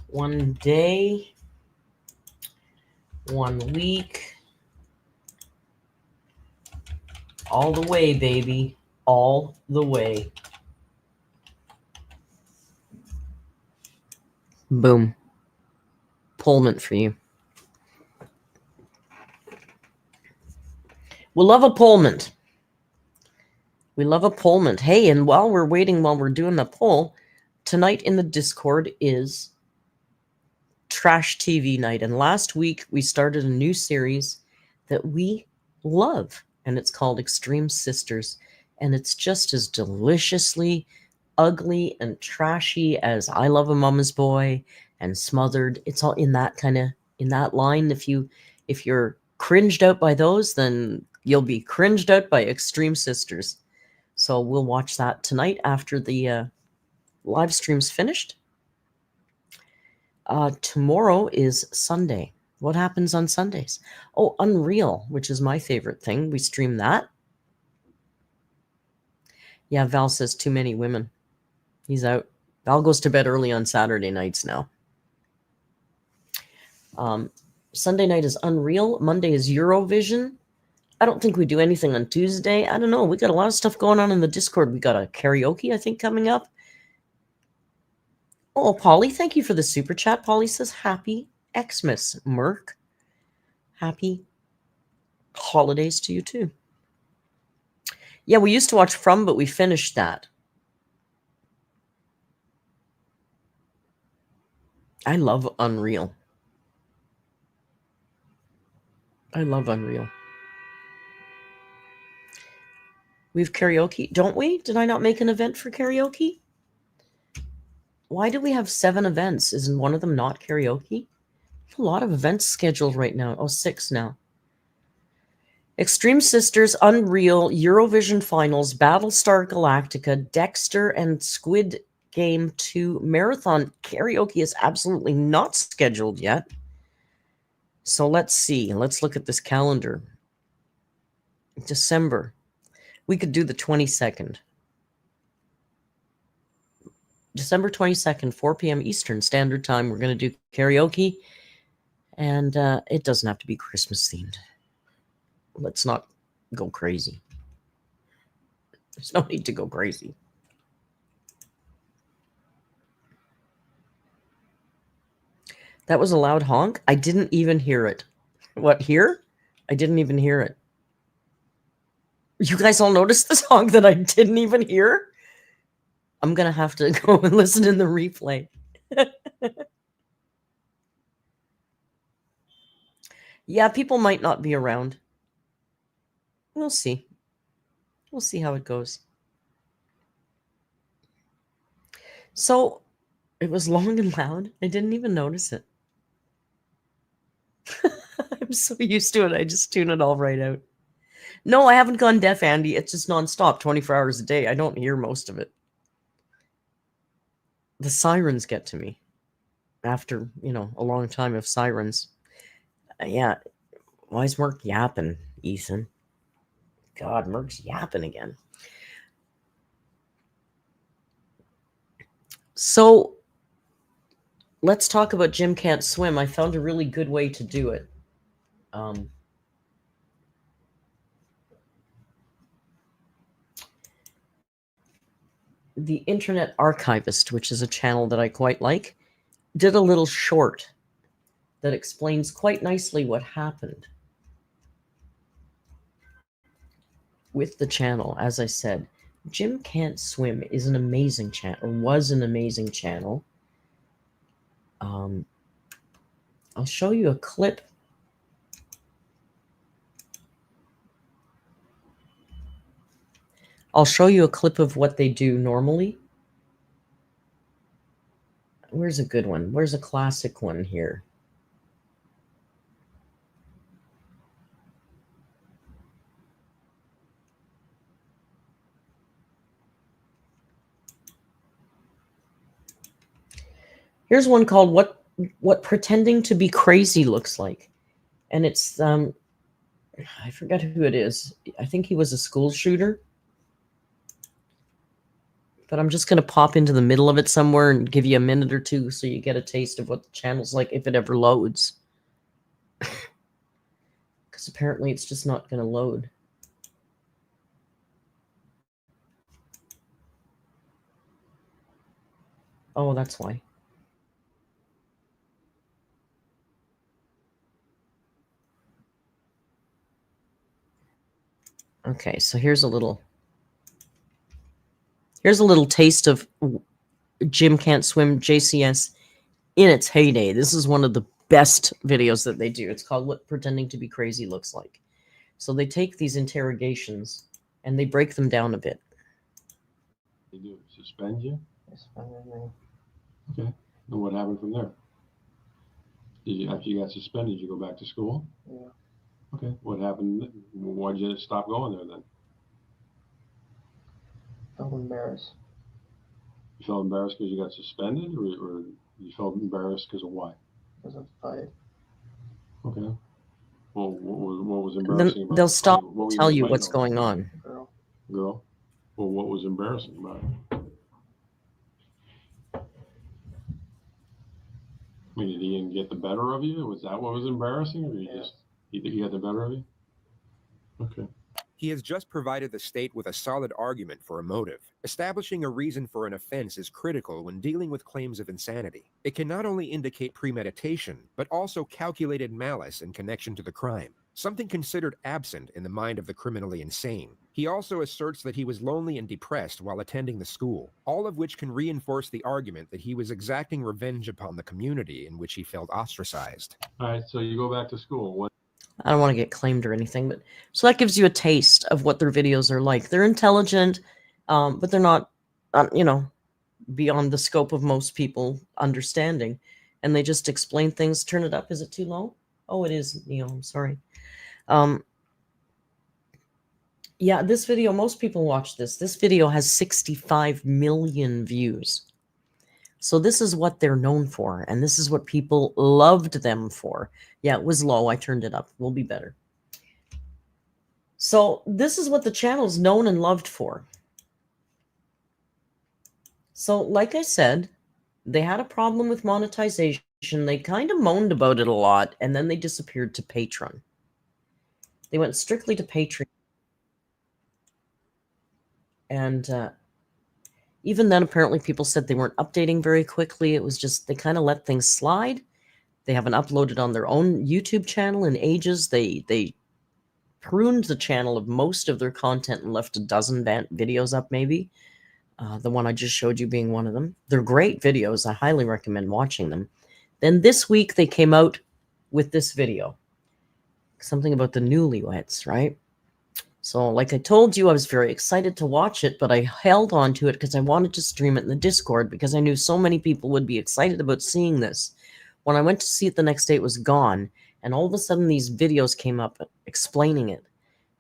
1 day, 1 week, all the way, baby, all the way. Boom. Pullment for you. We love a Pullment. We love a Pullment. Hey, and while we're waiting, while we're doing the poll, tonight in the Discord is Trash TV night. And last week we started a new series that we love, and it's called Extreme Sisters. And it's just as deliciously ugly and trashy as I Love a Mama's Boy and Smothered. It's all in that in that line. If you're cringed out by those, then you'll be cringed out by Extreme Sisters. So we'll watch that tonight after the live stream's finished. Tomorrow is Sunday. What happens on Sundays? Oh, Unreal, which is my favorite thing. We stream that. Yeah, Val says too many women. He's out. Val goes to bed early on Saturday nights now. Sunday night is Unreal. Monday is Eurovision. I don't think we do anything on Tuesday. I don't know. We got a lot of stuff going on in the Discord. We got a karaoke, I think, coming up. Oh, Polly, thank you for the super chat. Polly says, Happy Xmas, Merc. Happy holidays to you, too. Yeah, we used to watch From, but we finished that. I love Unreal. I love Unreal. We have karaoke, don't we? Did I not make an event for karaoke? Why do we have 7 events? Isn't one of them not karaoke? A lot of events scheduled right now. Oh, 6 now. Extreme Sisters, Unreal, Eurovision Finals, Battlestar Galactica, Dexter, and Squid Game 2 Marathon. Karaoke is absolutely not scheduled yet. So let's see. Let's look at this calendar. December. We could do the 22nd. December 22nd, 4 p.m. Eastern Standard Time. We're going to do karaoke. And it doesn't have to be Christmas themed. Let's not go crazy. There's no need to go crazy. That was a loud honk. I didn't even hear it. What, here? I didn't even hear it. You guys all noticed this honk that I didn't even hear? I'm going to have to go and listen in the replay. Yeah, people might not be around. We'll see. We'll see how it goes. So, it was long and loud. I didn't even notice it. I'm so used to it. I just tune it all right out. No, I haven't gone deaf, Andy. It's just nonstop, 24 hours a day. I don't hear most of it. The sirens get to me after, a long time of sirens. Yeah. Why is Merc yapping, Ethan? God, Merc's yapping again. So, let's talk about Jim Can't Swim. I found a really good way to do it. The Internet Archivist, which is a channel that I quite like, did a little short that explains quite nicely what happened with the channel. As I said, Jim Can't Swim is an amazing channel, or was an amazing channel. I'll show you a clip. I'll show you a clip of what they do normally. Where's a good one? Where's a classic one here? Here's one called What Pretending to Be Crazy Looks Like. And it's I forget who it is. I think he was a school shooter. But I'm just going to pop into the middle of it somewhere and give you a minute or two so you get a taste of what the channel's like if it ever loads. Because apparently it's just not going to load. Oh, that's why. Okay, so here's a little taste of Jim Can't Swim JCS in its heyday. This is one of the best videos that they do. It's called What Pretending to Be Crazy Looks Like. So they take these interrogations and they break them down a bit. They do suspend you? Suspended me. Okay. And what happened from there? Did you, after you got suspended, you go back to school? Yeah. Okay. What happened? Why'd you stop going there then? Felt embarrassed. You felt embarrassed because you got suspended, or you felt embarrassed because of why? Because of the fight. Okay. Well, what was embarrassing Then about they'll the stop fight? What were and tell you fighting what's over? going on. Girl. Girl? Well, what was embarrassing about it? I mean, did he even get the better of you? Was that what was embarrassing, or he got the better of you? Okay. He has just provided the state with a solid argument for a motive. Establishing a reason for an offense is critical when dealing with claims of insanity. It can not only indicate premeditation, but also calculated malice in connection to the crime, something considered absent in the mind of the criminally insane. He also asserts that he was lonely and depressed while attending the school, all of which can reinforce the argument that he was exacting revenge upon the community in which he felt ostracized. All right, so you go back to school. What? I don't want to get claimed or anything, but so that gives you a taste of what their videos are like. They're intelligent, but they're not, beyond the scope of most people understanding. And they just explain things. Turn it up. Is it too low? Oh, it is, Neo. I'm sorry. Yeah, this video, most people watch this. This video has 65 million views. So this is what they're known for, and this is what people loved them for. Yeah, it was low. I turned it up. We'll be better. So this is what the channel is known and loved for. So like I said, they had a problem with monetization. They kind of moaned about it a lot, and then they disappeared to Patreon. They went strictly to Patreon. And even then, apparently, people said they weren't updating very quickly. It was just, they kind of let things slide. They haven't uploaded on their own YouTube channel in ages. They pruned the channel of most of their content and left a dozen videos up, maybe. The one I just showed you being one of them. They're great videos. I highly recommend watching them. Then this week, they came out with this video. Something about the newlyweds, right? So like I told you, I was very excited to watch it, but I held on to it because I wanted to stream it in the Discord because I knew so many people would be excited about seeing this. When I went to see it the next day, it was gone. And all of a sudden, these videos came up explaining it.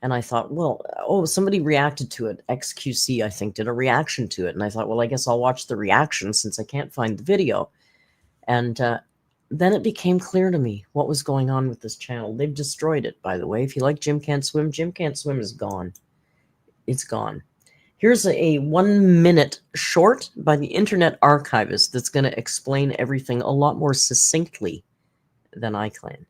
And I thought, well, oh, somebody reacted to it. XQC, I think, did a reaction to it. And I thought, well, I guess I'll watch the reaction since I can't find the video. And then it became clear to me what was going on with this channel. They've destroyed it, by the way. If you like Jim Can't Swim is gone. It's gone. Here's a 1-minute short by the Internet Archivist that's going to explain everything a lot more succinctly than I can.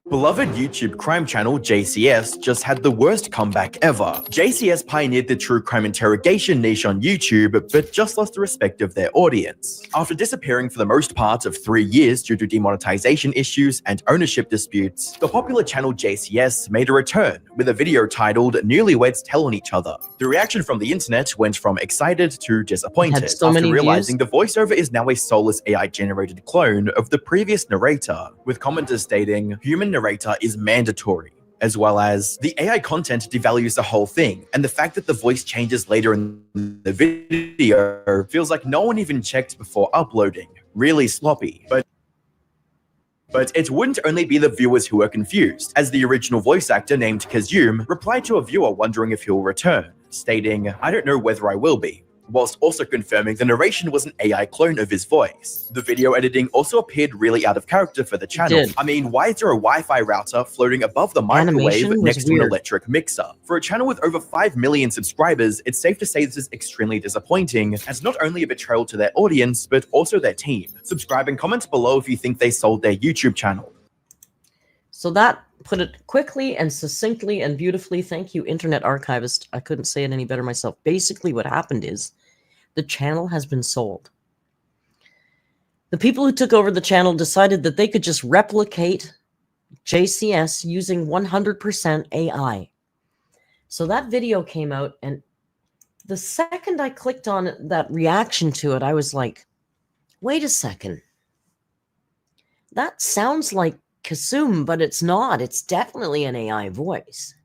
Beloved YouTube crime channel JCS just had the worst comeback ever. JCS pioneered the true crime interrogation niche on YouTube, but just lost the respect of their audience. After disappearing for the most part of 3 years due to demonetization issues and ownership disputes, the popular channel JCS made a return with a video titled Newlyweds Tell on Each Other. The reaction from the internet went from excited to disappointed after realizing the voiceover is now a soulless AI-generated clone of the previous narrator, with commenters stating, "Human narrator is mandatory," as well as, "The AI content devalues the whole thing, and the fact that the voice changes later in the video feels like no one even checked before uploading. Really sloppy." But it wouldn't only be the viewers who were confused, as the original voice actor named Kazume replied to a viewer wondering if he'll return, stating, "I don't know whether I will be. whilst also confirming the narration was an AI clone of his voice. The video editing also appeared really out of character for the channel. did. I mean, why is there a Wi-Fi router floating above the microwave Animation was next to an weird. electric mixer? For a channel with over 5 million subscribers, it's safe to say this is extremely disappointing, as not only a betrayal to their audience, but also their team. Subscribe and comment below if you think they sold their YouTube channel. So that put it quickly and succinctly and beautifully. Thank you, Internet Archivist. I couldn't say it any better myself. Basically, what happened is the channel has been sold. The people who took over the channel decided that they could just replicate JCS using 100% AI. So that video came out, and the second I clicked on that reaction to it, I was like, wait a second. That sounds like Kasum, but it's not. It's definitely an AI voice.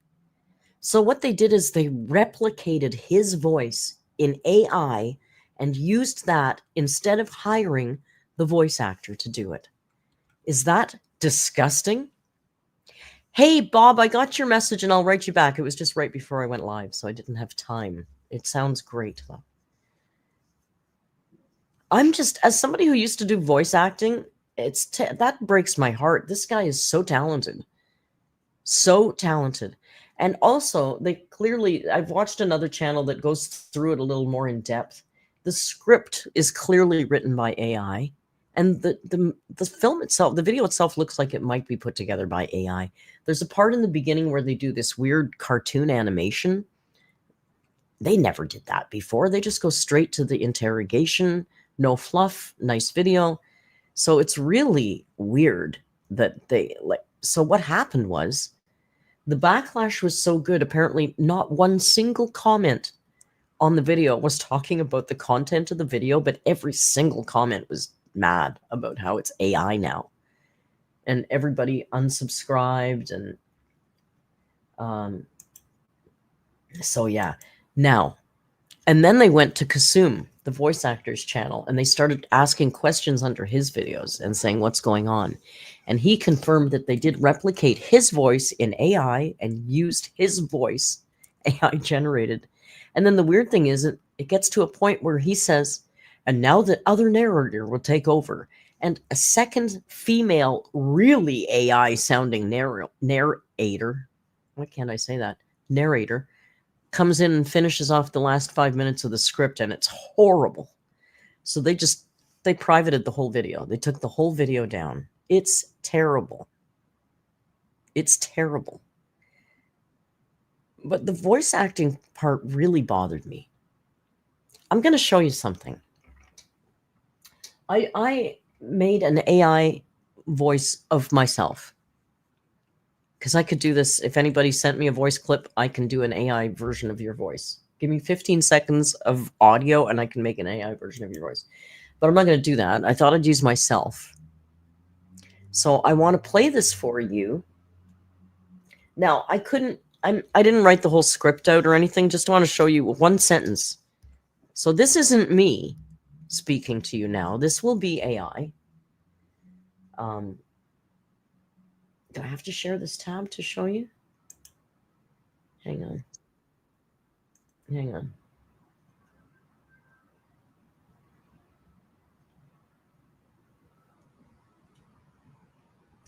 So what they did is they replicated his voice in AI and used that instead of hiring the voice actor to do it. Is that disgusting? Hey, Bob, I got your message and I'll write you back. It was just right before I went live, so I didn't have time. It sounds great, though. I'm just, as somebody who used to do voice acting, that breaks my heart. This guy is so talented. So talented. And also, they clearly, I've watched another channel that goes through it a little more in depth. The script is clearly written by AI. And the film itself, the video itself looks like it might be put together by AI. There's a part in the beginning where they do this weird cartoon animation. They never did that before. They just go straight to the interrogation, no fluff, nice video. So it's really weird that they like. So what happened was the backlash was so good. Apparently, not one single comment on the video was talking about the content of the video, but every single comment was mad about how it's AI now. And everybody unsubscribed. And so, yeah. Now, and then they went to Kasum, the voice actor's channel, and they started asking questions under his videos and saying what's going on. And he confirmed that they did replicate his voice in AI and used his voice, AI generated. And then the weird thing is it gets to a point where he says, and now the other narrator will take over. And a second female, really AI sounding narrator, why can't I say that? Narrator, comes in and finishes off the last 5 minutes of the script, and it's horrible. So they privated the whole video. They took the whole video down. It's terrible. It's terrible. But the voice acting part really bothered me. I'm going to show you something. I made an AI voice of myself. Because I could do this. If anybody sent me a voice clip, I can do an AI version of your voice. Give me 15 seconds of audio and I can make an AI version of your voice. But I'm not going to do that. I thought I'd use myself. So I want to play this for you. Now, I didn't write the whole script out or anything. Just want to show you one sentence. So this isn't me speaking to you now. This will be AI. Do I have to share this tab to show you? Hang on. Hang on.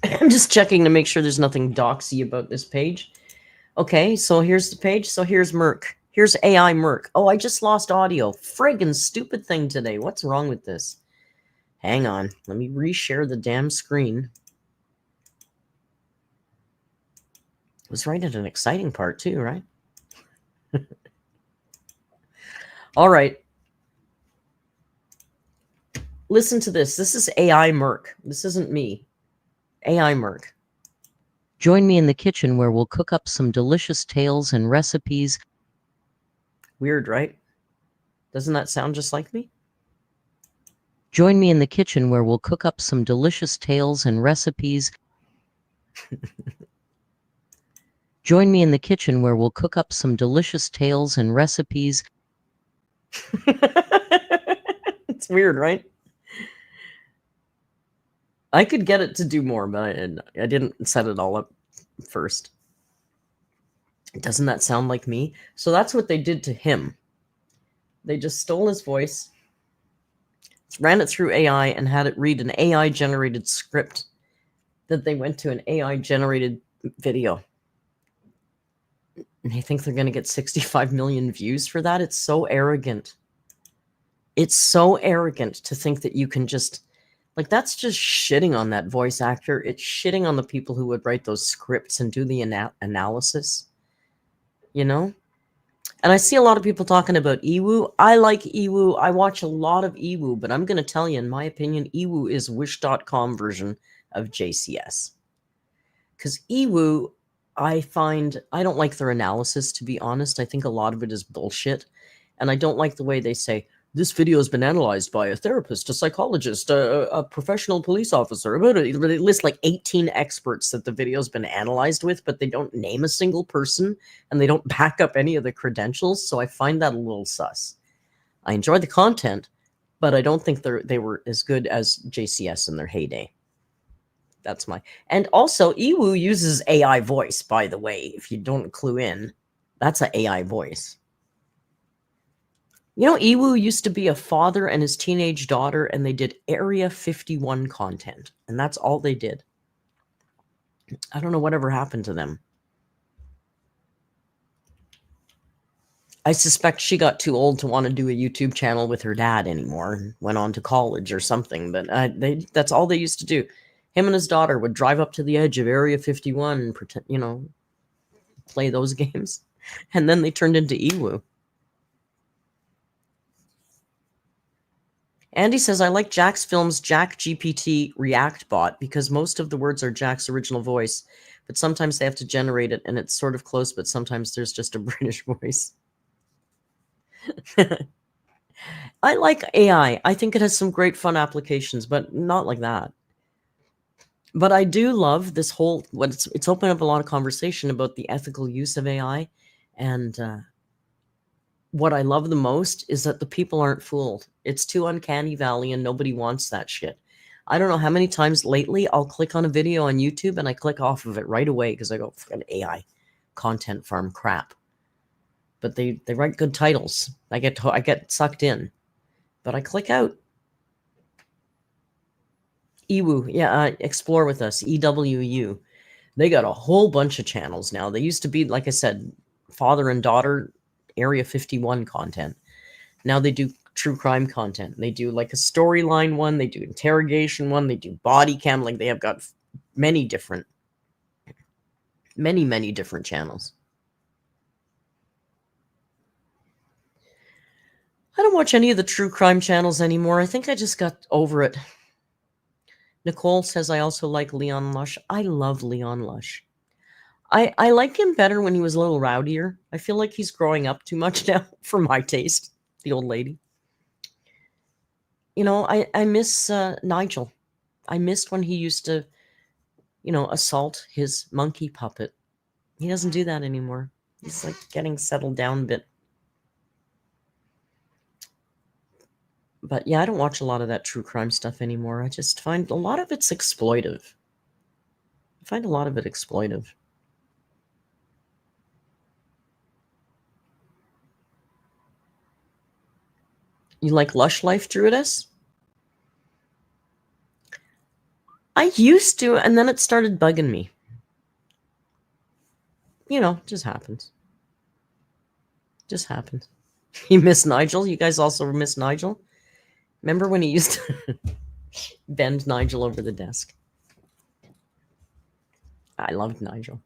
I'm just checking to make sure there's nothing doxy about this page. Okay, so here's the page. So here's Merc. Here's AI Merc. Oh, I just lost audio. Friggin' stupid thing today. What's wrong with this? Hang on. Let me reshare the damn screen. It was right at an exciting part too, right? All right. Listen to this. This is AI Merc. This isn't me. AI Merc. Join me in the kitchen where we'll cook up some delicious tales and recipes. Weird, right? Doesn't that sound just like me? Join me in the kitchen where we'll cook up some delicious tales and recipes. Join me in the kitchen where we'll cook up some delicious tales and recipes. It's weird, right? I could get it to do more, but I didn't set it all up first. Doesn't that sound like me? So that's what they did to him. They just stole his voice, ran it through AI, and had it read an AI generated script that they went to an AI generated video. And they think they're going to get 65 million views for that. It's so arrogant. It's so arrogant to think that you can just, like, that's just shitting on that voice actor. It's shitting on the people who would write those scripts and do the analysis, you know? And I see a lot of people talking about Ewu. I like Ewu. I watch a lot of Ewu, but I'm going to tell you, in my opinion, Ewu is Wish.com version of JCS. Because Ewu, I don't like their analysis, to be honest. I think a lot of it is bullshit. And I don't like the way they say, this video has been analyzed by a therapist, a psychologist, a professional police officer. They list like 18 experts that the video's been analyzed with, but they don't name a single person, and they don't back up any of the credentials. So I find that a little sus. I enjoy the content, but I don't think they were as good as JCS in their heyday. That's my... And also, Ewu uses AI voice, by the way, if you don't clue in. That's an AI voice. You know, Ewu used to be a father and his teenage daughter, and they did Area 51 content. And that's all they did. I don't know whatever happened to them. I suspect she got too old to want to do a YouTube channel with her dad anymore. And went on to college or something. But that's all they used to do. Him and his daughter would drive up to the edge of Area 51 and pretend, you know, play those games. And then they turned into Ewu. Andy says, I like Jack's Films Jack GPT React bot because most of the words are Jack's original voice, but sometimes they have to generate it and it's sort of close, but sometimes there's just a British voice. I like AI. I think it has some great fun applications, but not like that. But I do love this whole, it's opened up a lot of conversation about the ethical use of AI. And what I love the most is that the people aren't fooled. It's too uncanny valley and nobody wants that shit. I don't know how many times lately I'll click on a video on YouTube and I click off of it right away because I go, fucking AI content farm crap. But they write good titles. I get sucked in. But I click out. Ewu, yeah, explore with us, EWU. They got a whole bunch of channels now. They used to be, like I said, father and daughter Area 51 content. Now they do true crime content. They do like a storyline one. They do interrogation one. They do body cam. Like they have got many different channels. I don't watch any of the true crime channels anymore. I think I just got over it. Nicole says, I also like Leon Lush. I love Leon Lush. I like him better when he was a little rowdier. I feel like he's growing up too much now for my taste, the old lady. You know, I miss Nigel. I missed when he used to, you know, assault his monkey puppet. He doesn't do that anymore. He's like getting settled down a bit. But yeah, I don't watch a lot of that true crime stuff anymore. I just find a lot of it's exploitive. I find a lot of it exploitive. You like Lush Life, Druidess? I used to, and then it started bugging me. You know, just happens. Just happens. You miss Nigel? You guys also miss Nigel? Remember when he used to bend Nigel over the desk? I loved Nigel.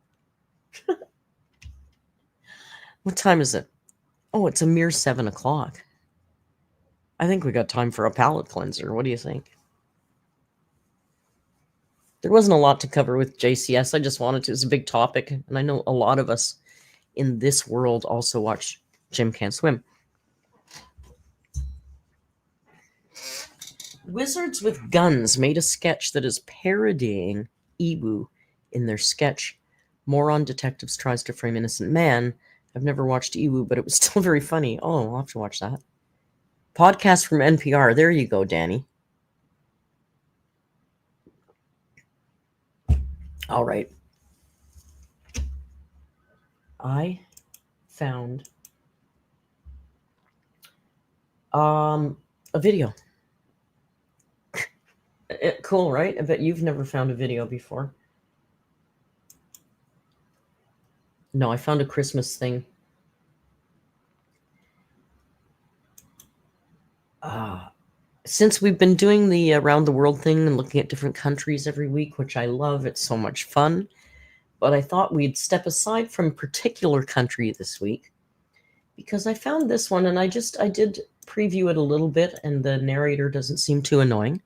What time is it? Oh, it's a mere 7 o'clock. I think we got time for a palette cleanser. What do you think? There wasn't a lot to cover with JCS. I just wanted to. It's a big topic. And I know a lot of us in this world also watch Jim Can't Swim. Wizards with Guns made a sketch that is parodying Ewu in their sketch. Moron Detectives Tries to Frame Innocent Man. I've never watched Ewu, but it was still very funny. Oh, I'll have to watch that. Podcast from NPR. There you go, Danny. All right. I found A video. Cool, right? I bet you've never found a video before. No, I found a Christmas thing. Since we've been doing the around the world thing and looking at different countries every week, which I love, it's so much fun. But I thought we'd step aside from particular country this week because I found this one and I did preview it a little bit and the narrator doesn't seem too annoying.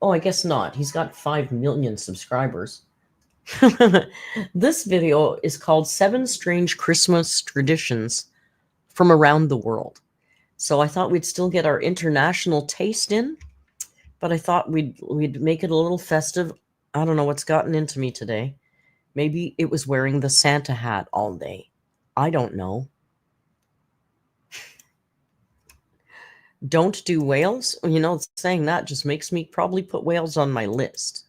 Oh, I guess not. He's got 5 million subscribers. This video is called 7 Strange Christmas Traditions from Around the World. So I thought we'd still get our international taste in, but I thought we'd make it a little festive. I don't know what's gotten into me today. Maybe it was wearing the Santa hat all day. I don't know. Don't do whales. You know, saying that just makes me probably put whales on my list.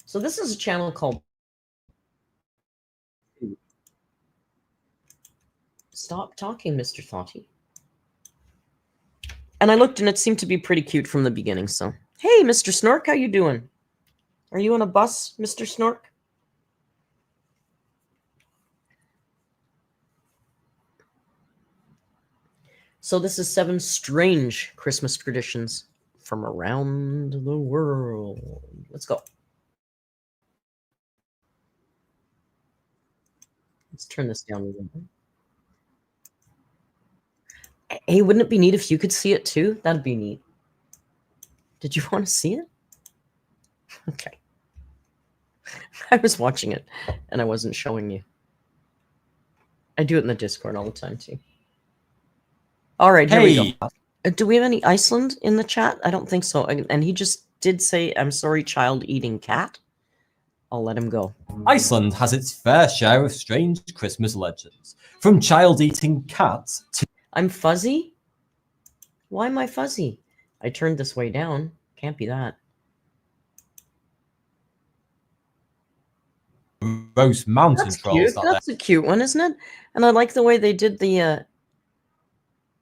So this is a channel called Stop Talking, Mr. Thoughty. And I looked and it seemed to be pretty cute from the beginning. So, hey, Mr. Snork, how you doing? Are you on a bus, Mr. Snork? So this is 7 strange Christmas traditions from around the world. Let's go. Let's turn this down a little bit. Hey, wouldn't it be neat if you could see it too? That'd be neat. Did you want to see it? Okay. I was watching it and I wasn't showing you. I do it in the Discord all the time too. All right, here we go. Do we have any Iceland in the chat? I don't think so. And he just did say, I'm sorry, child eating cat. I'll let him go. Iceland has its fair share of strange Christmas legends, from child-eating cats to... I'm fuzzy? Why am I fuzzy? I turned this way down. Can't be that. Gross mountain That's trolls. cute. That's a cute one, isn't it? And I like the way they did the...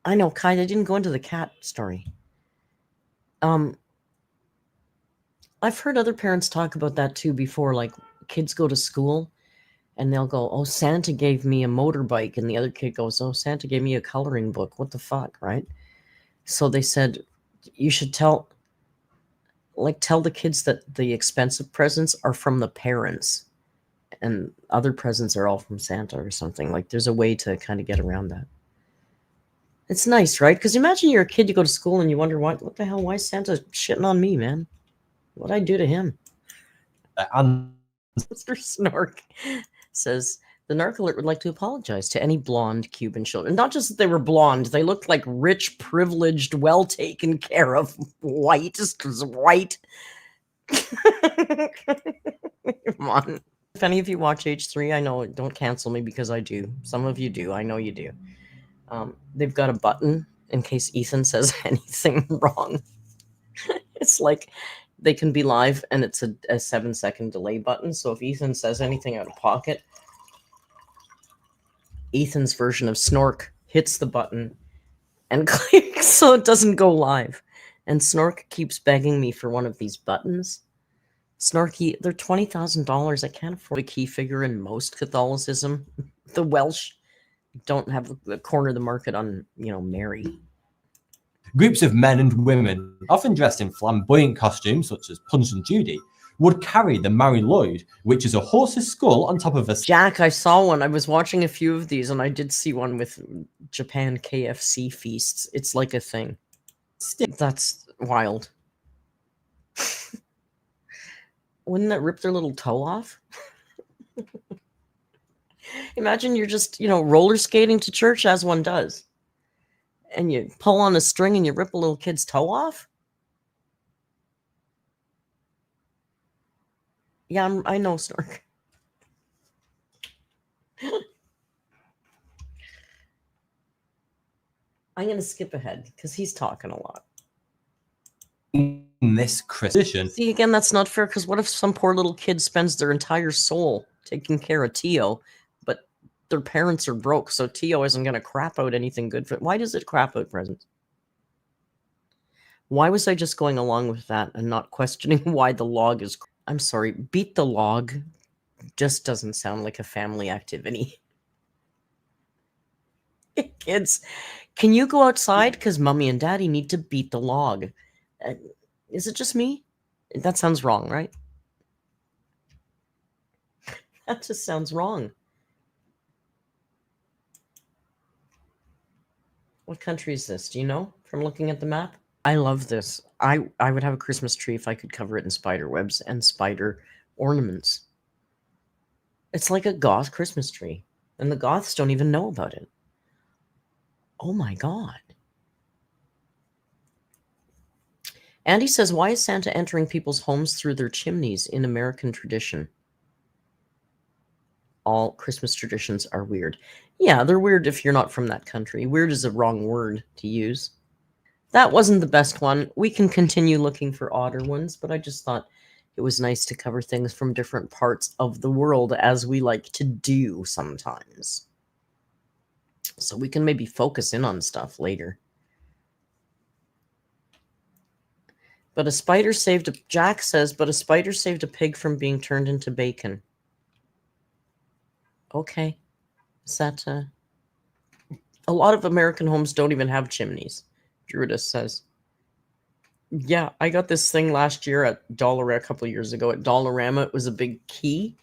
I know, Kai, they didn't go into the cat story. I've heard other parents talk about that too before, like kids go to school and they'll go, oh, Santa gave me a motorbike. And the other kid goes, oh, Santa gave me a coloring book. What the fuck, right? So they said, you should tell the kids that the expensive presents are from the parents and other presents are all from Santa or something. Like there's a way to kind of get around that. It's nice, right? Because imagine you're a kid, you go to school and you wonder, what the hell, why is Santa shitting on me, man? What'd I do to him? Mr. Snork says, the Narc Alert would like to apologize to any blonde Cuban children. Not just that they were blonde, they looked like rich, privileged, well taken care of white. White. Come on. If any of you watch H3, I know, don't cancel me because I do. Some of you do. I know you do. They've got a button in case Ethan says anything wrong. It's like they can be live and it's a 7-second delay button. So if Ethan says anything out of pocket, Ethan's version of Snork hits the button and clicks so it doesn't go live. And Snork keeps begging me for one of these buttons. Snorky, they're $20,000. I can't afford a key figure in most Catholicism. The Welsh don't have the corner of the market on, Mary. Groups of men and women, often dressed in flamboyant costumes such as Punch and Judy, would carry the Mary Lloyd, which is a horse's skull on top of a... Jack, I saw one. I was watching a few of these, and I did see one with Japan KFC feasts. It's like a thing. That's wild. Wouldn't that rip their little toe off? Imagine you're just, roller skating to church as one does. And you pull on a string and you rip a little kid's toe off? Yeah, I know, Snork. I'm going to skip ahead because he's talking a lot. In this Christian... See, again, that's not fair because what if some poor little kid spends their entire soul taking care of Tio, but their parents are broke, so Tio isn't going to crap out anything good for it. Why does it crap out presents? Why was I just going along with that and not questioning why the log is... I'm sorry, beat the log just doesn't sound like a family activity. Kids, can you go outside? Because Mommy and Daddy need to beat the log. Is it just me? That sounds wrong, right? That just sounds wrong. What country is this? Do you know from looking at the map? I love this. I would have a Christmas tree if I could cover it in spider webs and spider ornaments. It's like a goth Christmas tree, and the goths don't even know about it. Oh my God. Andy says, why is Santa entering people's homes through their chimneys in American tradition? All Christmas traditions are weird. Yeah, they're weird if you're not from that country. Weird is a wrong word to use. That wasn't the best one. We can continue looking for odder ones, but I just thought it was nice to cover things from different parts of the world, as we like to do sometimes. So we can maybe focus in on stuff later. But a spider saved a... Jack says, but a spider saved a pig from being turned into bacon. Okay. Is that... A lot of American homes don't even have chimneys, Druidus says. Yeah, I got this thing last year at Dollarama, a couple of years ago. At Dollarama, it was a big key.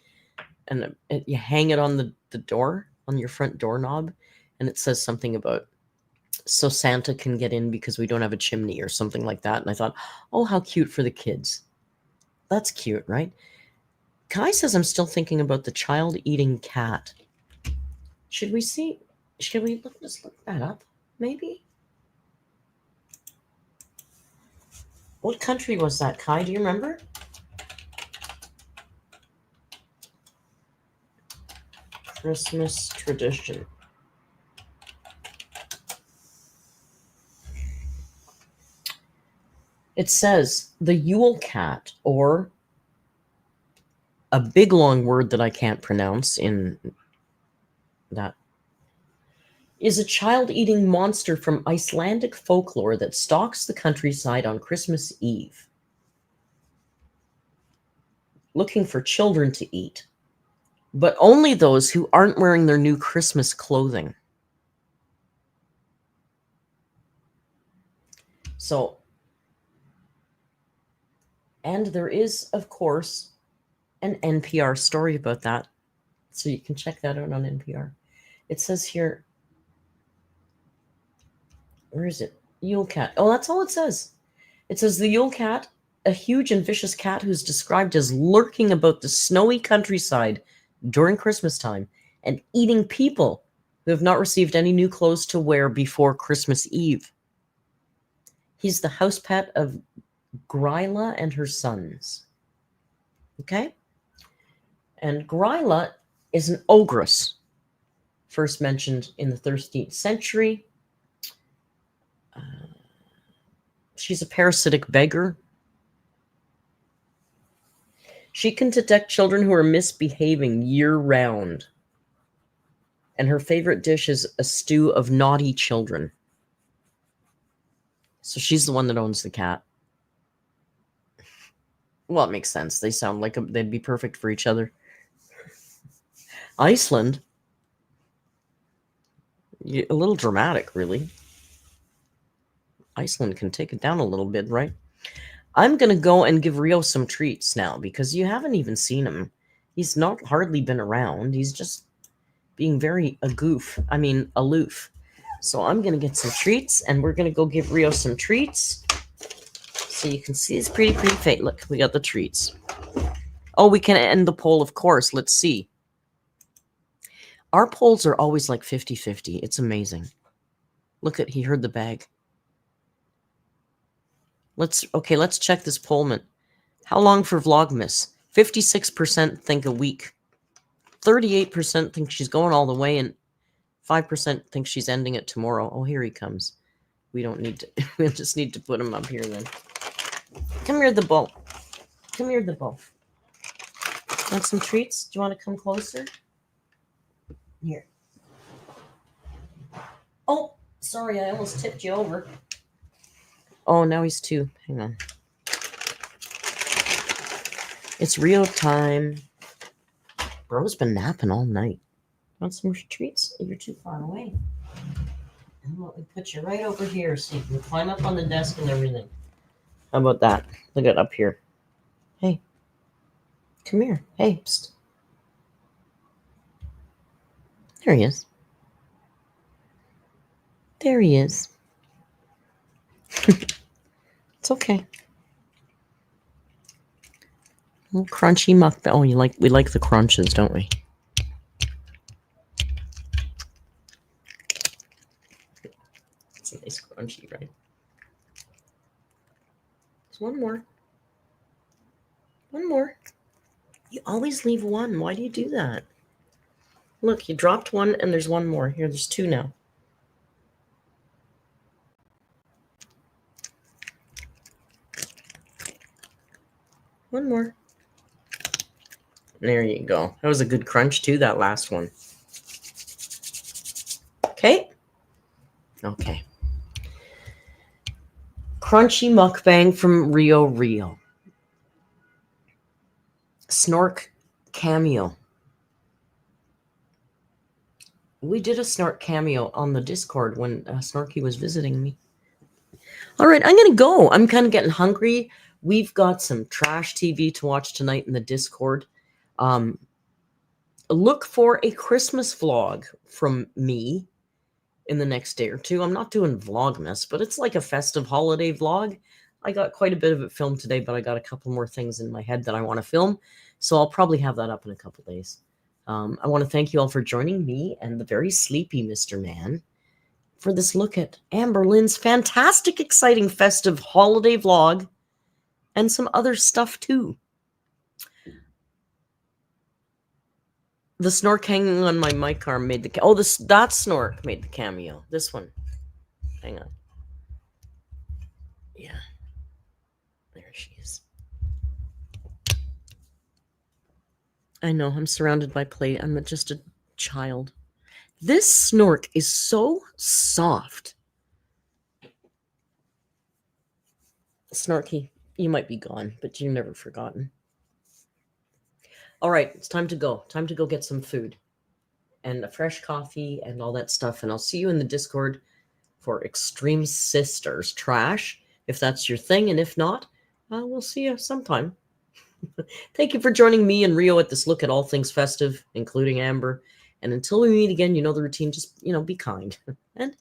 And you hang it on the door, on your front doorknob. And it says something about, so Santa can get in because we don't have a chimney or something like that. And I thought, oh, how cute for the kids. That's cute, right? Kai says, I'm still thinking about the child-eating cat. Should we see? Should we just look that up, maybe? What country was that, Kai? Do you remember? Christmas tradition. It says the Yule cat, or a big long word that I can't pronounce in that, is a child-eating monster from Icelandic folklore that stalks the countryside on Christmas Eve, looking for children to eat, but only those who aren't wearing their new Christmas clothing. So, and there is, of course, an NPR story about that. So you can check that out on NPR. It says here, where is it? Yule cat. Oh, that's all it says. It says the Yule cat, a huge and vicious cat who's described as lurking about the snowy countryside during Christmas time and eating people who have not received any new clothes to wear before Christmas Eve. He's the house pet of Gryla and her sons. Okay? And Gryla is an ogress, first mentioned in the 13th century. She's a parasitic beggar. She can detect children who are misbehaving year-round. And her favorite dish is a stew of naughty children. So she's the one that owns the cat. Well, it makes sense. They sound like they'd be perfect for each other. Iceland. A little dramatic, really. Iceland can take it down a little bit, right? I'm going to go and give Rio some treats now, because you haven't even seen him. He's not hardly been around. He's just being very aloof. So I'm going to get some treats, and we're going to go give Rio some treats. So you can see his pretty face. Look, we got the treats. Oh, we can end the poll, of course. Let's see. Our polls are always like 50-50. It's amazing. Look at, he heard the bag. Let's check this Pullman. How long for Vlogmas? 56% think a week. 38% think she's going all the way, and 5% think she's ending it tomorrow. Oh, here he comes. We don't need to. We just need to put him up here then. Come here, the bull. Come here, the bull. Want some treats? Do you want to come closer? Here. Oh, sorry, I almost tipped you over. Oh, now he's 2. Hang on. It's Rio time. Bro's been napping all night. Want some treats? You're too far away. Let me put you right over here so you can climb up on the desk and everything. How about that? Look at up here. Hey. Come here. Hey. Psst. There he is. There he is. It's okay. Little crunchy mukbang. Oh, we like the crunches, don't we? It's a nice crunchy, right? There's one more. One more. You always leave one. Why do you do that? Look, you dropped one and there's one more. Here, there's 2 now. One more. There you go. That was a good crunch too, that last one. Okay. Okay. Crunchy mukbang from Rio. Snork cameo. We did a Snork cameo on the Discord when Snorky was visiting me. All right, I'm going to go. I'm kind of getting hungry. We've got some trash TV to watch tonight in the Discord. Look for a Christmas vlog from me in the next day or 2. I'm not doing Vlogmas, but it's like a festive holiday vlog. I got quite a bit of it filmed today, but I got a couple more things in my head that I want to film. So I'll probably have that up in a couple days. I want to thank you all for joining me and the very sleepy Mr. Man for this look at AMberlynns' fantastic, exciting, festive holiday vlog and some other stuff too. The snork hanging on my mic arm made the... that snork made the cameo. This one. Hang on. Yeah. There she is. I know, I'm surrounded by play. I'm just a child. This snork is so soft. Snorky, you might be gone, but you're never forgotten. All right, it's time to go. Time to go get some food and a fresh coffee and all that stuff. And I'll see you in the Discord for Extreme Sisters trash, if that's your thing. And if not, we'll see you sometime. Thank you for joining me and Rio at this look at all things festive, including Amber. And until we meet again, you know the routine. Just, be kind and